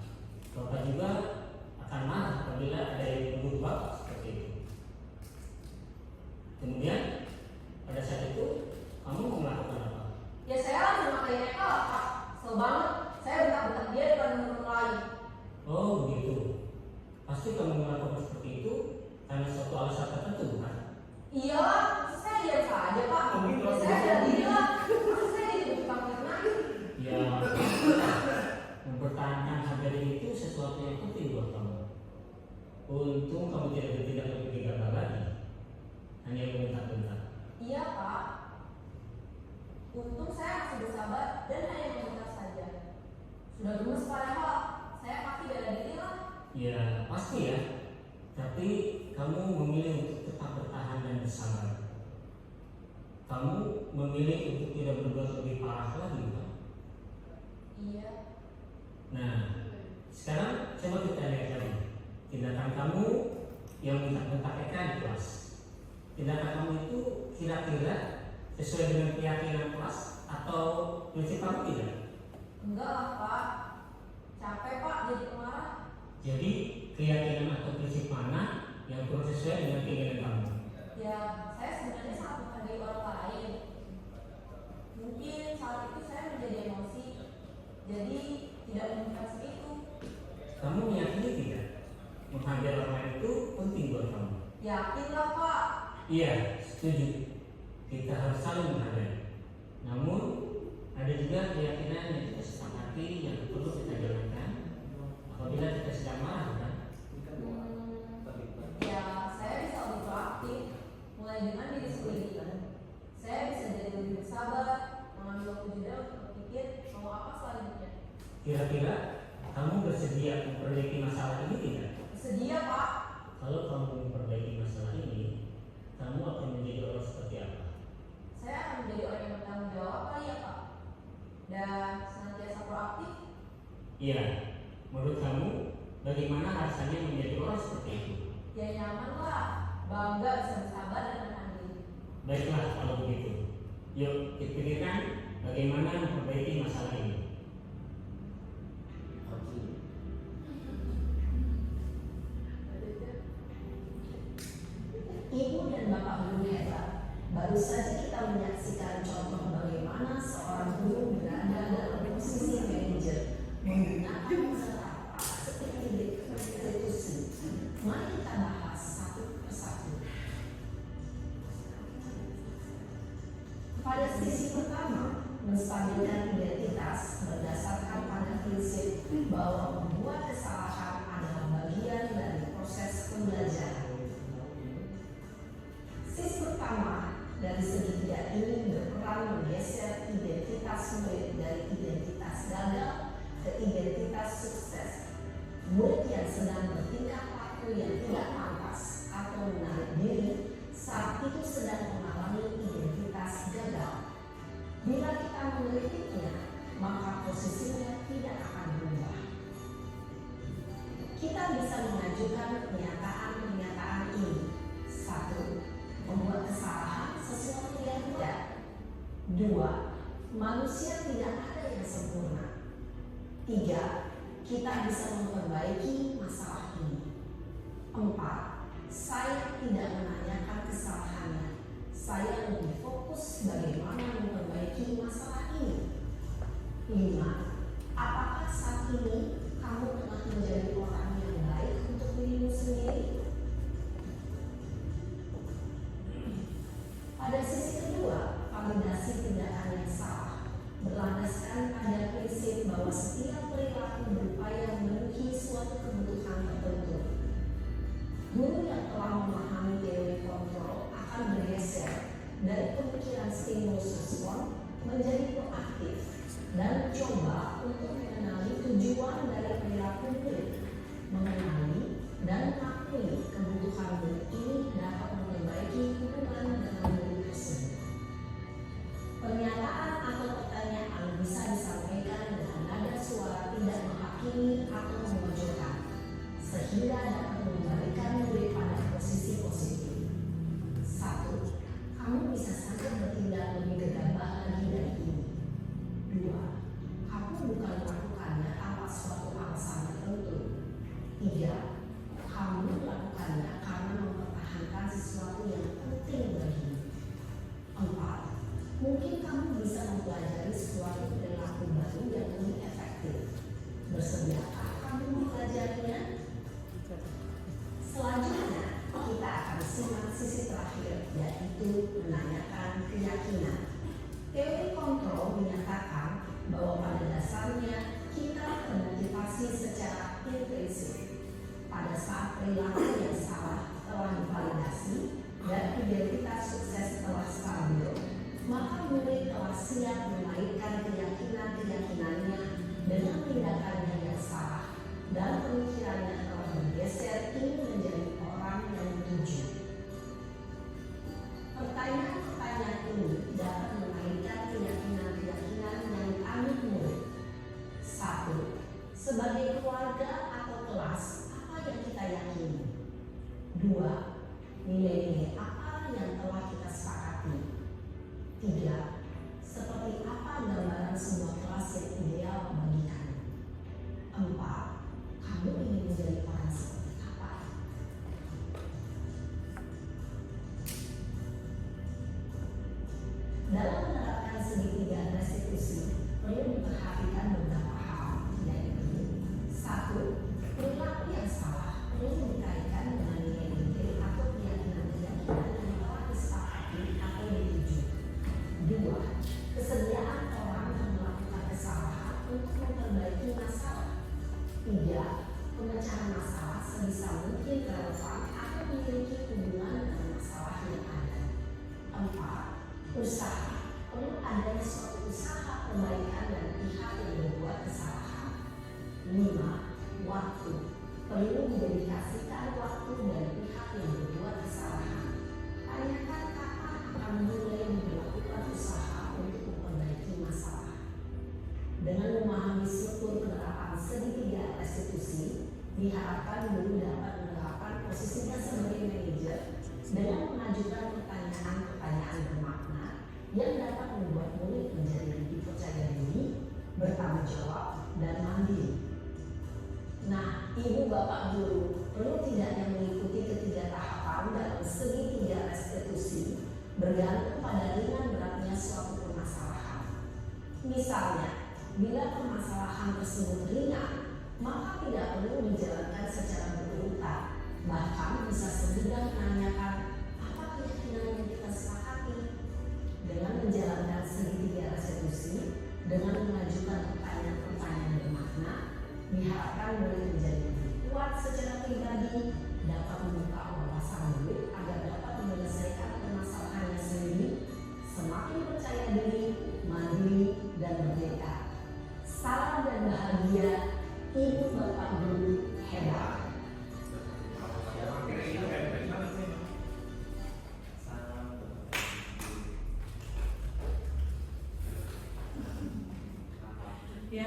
Bapak juga akan marah apabila ada yang menuduh Bapak seperti itu. Kemudian pada saat itu kamu mau melakukan apa? Ya saya langsung makain mereka lah pak. Kesel banget. Saya bentak-bentak dia depan teman-teman lain. Oh begitu. Pasti kamu melakukan seperti itu karena suatu alasan tertentu, kan? Iya lah, masa saya diam saja pak. Ya saya ada diri lah. Masa saya jadi tukang fitnah? Ya, mempertahankan harga diri itu sesuatu yang penting buat kamu. Untung kamu tidak bertindak lebih gegabah lagi, hanya membentak-bentak. Iya pak. Untung saya masih bersabar dan hanya membentak saja. Sudah gemes padahal saya pasti bela diri lah. Ya pasti ya. Tapi kamu memilih untuk tetap bertahan dan bersabar. Kamu memilih untuk tidak berbuat lebih parah lagi, kan? Iya. Nah, sekarang coba kita lihat lagi tindakan kamu yang bentak-bentak Eka di kelas. Tindakan kamu itu kira-kira sesuai dengan keyakinan kelas atau prinsip kamu tidak? Enggak lah pak. Capek pak jadi pemarah. Jadi keyakinan atau prinsip mana yang kurang sesuai dengan keinginan kamu? Ya saya sebenarnya sangat menghargai orang lain. Mungkin saat itu saya menjadi emosi. Jadi tidak menginginkan itu. Kamu meyakini tidak? Menghargai orang lain itu penting buat kamu. Yakinlah pak. Iya, setuju. Kita harus saling menghargai. Namun ada juga keyakinan yang kita sepakati yang perlu kita jalankan apabila kita sedang marah, kan? Ya saya bisa lebih proaktif. Mulai dengan diri sendiri. Saya bisa jadi lebih bersabar, mengambil waktu jeda untuk berpikir mau apa selanjutnya. Kira-kira kamu bersedia memperbaiki masalah ini tidak? Sedia pak. Kalau kamu memperbaiki masalah ini, kamu akan menjadi orang seperti apa? Saya akan menjadi orang yang bertanggung jawab kali ya pak. Dan senantiasa proaktif. Iya, menurut kamu bagaimana rasanya menjadi orang seperti itu? Ya nyaman lah. Bangga bisa bersabar dan menahan diri. Baiklah kalau begitu. Yuk kita pikirkan bagaimana memperbaiki masalah ini. Ibu dan Bapak guru hebat. Baru saja kita menyaksikan contoh bagaimana seorang guru berada dalam posisi manajer menggunakan kata seperti institusi. Mari kita bahas satu persatu. Pada sisi pertama, menstabilkan identitas berdasarkan pada prinsip bahwa membuat kesalahan adalah bagian dari proses pembelajaran. Sisi pertama dari segitiga ini berperan menggeser identitas murid dari identitas gagal ke identitas sukses. Murid yang sedang bertingkah laku yang tidak pantas atau menarik diri saat itu sedang mengalami identitas gagal. Bila kita menelitinya, maka posisinya tidak akan berubah. Kita bisa mengajukan pernyataan-pernyataan ini. 1. Membuat kesalahan sesuatu yang tidak. 2. Manusia tidak ada yang sempurna. 3. Kita bisa memperbaiki masalah ini. 4. Saya tidak menanyakan kesalahannya. Saya lebih fokus bagaimana memperbaiki masalah ini. 5. Apakah saat ini kamu telah menjadi orang yang baik untuk dirimu sendiri? Pada sisi kedua, validasi tindakan yang salah berlandaskan pada prinsip bahwa setiap perilaku berupaya memenuhi suatu kebutuhan tertentu. Guru yang telah memahami teori kontrol akan bergeser dari pemikiran stimulus respon menjadi proaktif dan mencoba untuk mengenali tujuan dari perilaku murid, mengenali dan mengakui kebutuhan murid ini dapat memperbaiki hubungan dengan murid tersebut. Pernyataan atau pertanyaan bisa disampaikan dengan nada suara tidak menghakimi untuk menanyakan keyakinan. Teori kontrol menyatakan bahwa pada dasarnya kita termotivasi secara intrinsik. Pada saat perilaku yang salah telah divalidasi dan identitas sukses telah stabil, maka murid telah siap mengaitkan keyakinan-keyakinannya dengan tindakannya yang salah dan pemikirannya telah bergeser ingin menjadi orang yang tuju. Pertanyaan-pertanyaan ini dapat mengaitkan keyakinan-keyakinan yang kami murid. 1. Sebagai keluarga atau kelas, apa yang kita yakini? 2. Nilai-nilai apa yang telah kita sepakati? 3. Seperti apa gambaran sebuah kelas yang ideal bagi kami? 4. Kamu ingin menjadi orang seperti apa? Dalam menerapkan segitiga restitusi, perlu diperhatikan beberapa hal, yaitu 1. Perilaku yang salah perlu dikaitkan dengan nilai-nilai atau keyakinan-keyakinan yang telah disepakati atau dituju. 2. Kesediaan orang yang melakukan kesalahan untuk memperbaiki masalah. 3. Pemecahan masalah sebisa mungkin relevan atau memiliki hubungan dengan masalah yang ada. 4. Usaha. Perlu adanya suatu usaha perbaikan dari pihak yang berbuat kesalahan. 5. Waktu. Perlu didedikasikan waktu dari pihak yang berbuat kesalahan. Tanyakan kapan akan mulai dilakukan usaha untuk memperbaiki masalah. Dengan memahami struktur penerapan segitiga restitusi, diharapkan guru dapat menerapkan posisinya sebagai manajer dengan mengajukan pertanyaan-pertanyaan bermakna yang dapat membuat murid menjadi lebih percaya diri, bertanggung jawab, dan mandiri. Nah, ibu bapak guru perlu tidaknya mengikuti ketiga tahapan dalam segitiga restitusi bergantung pada ringan beratnya suatu permasalahan. Misalnya, bila permasalahan tersebut ringan, maka tidak perlu dijalankan secara berurutan. Bahkan bisa sekedar menanyakan apa keyakinan yang kita sepakati. Dengan menjalankan segitiga restitusi, dengan mengajukan pertanyaan-pertanyaan bermakna, diharapkan murid menjadi lebih kuat secara pribadi, dapat membuka wawasan murid agar dapat menyelesaikan permasalahannya sendiri, semakin percaya diri, mandiri, dan merdeka. Salam dan bahagia, ibu bapak guru hebat. Ya,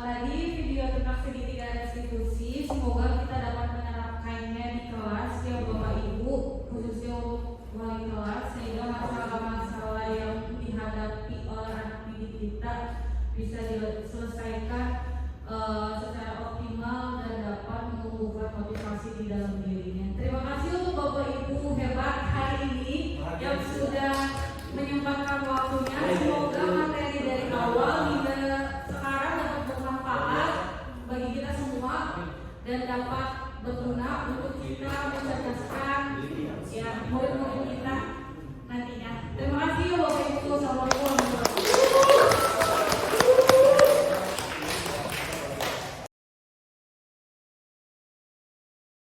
tadi video tentang segitiga restitusi, semoga kita dapat menerapkannya di kelas ya Bapak Ibu, khususnya untuk wali kelas, sehingga masalah-masalah yang dihadapi oleh anak didik kita bisa diselesaikan secara optimal dan dapat menumbuhkan motivasi di dalam dirinya. Terima kasih untuk Bapak Ibu hebat hari ini yang sudah menyempatkan waktunya. Semoga materi dari awal hingga sekarang dapat bermanfaat bagi kita semua dan dapat berguna untuk kita mencerdaskan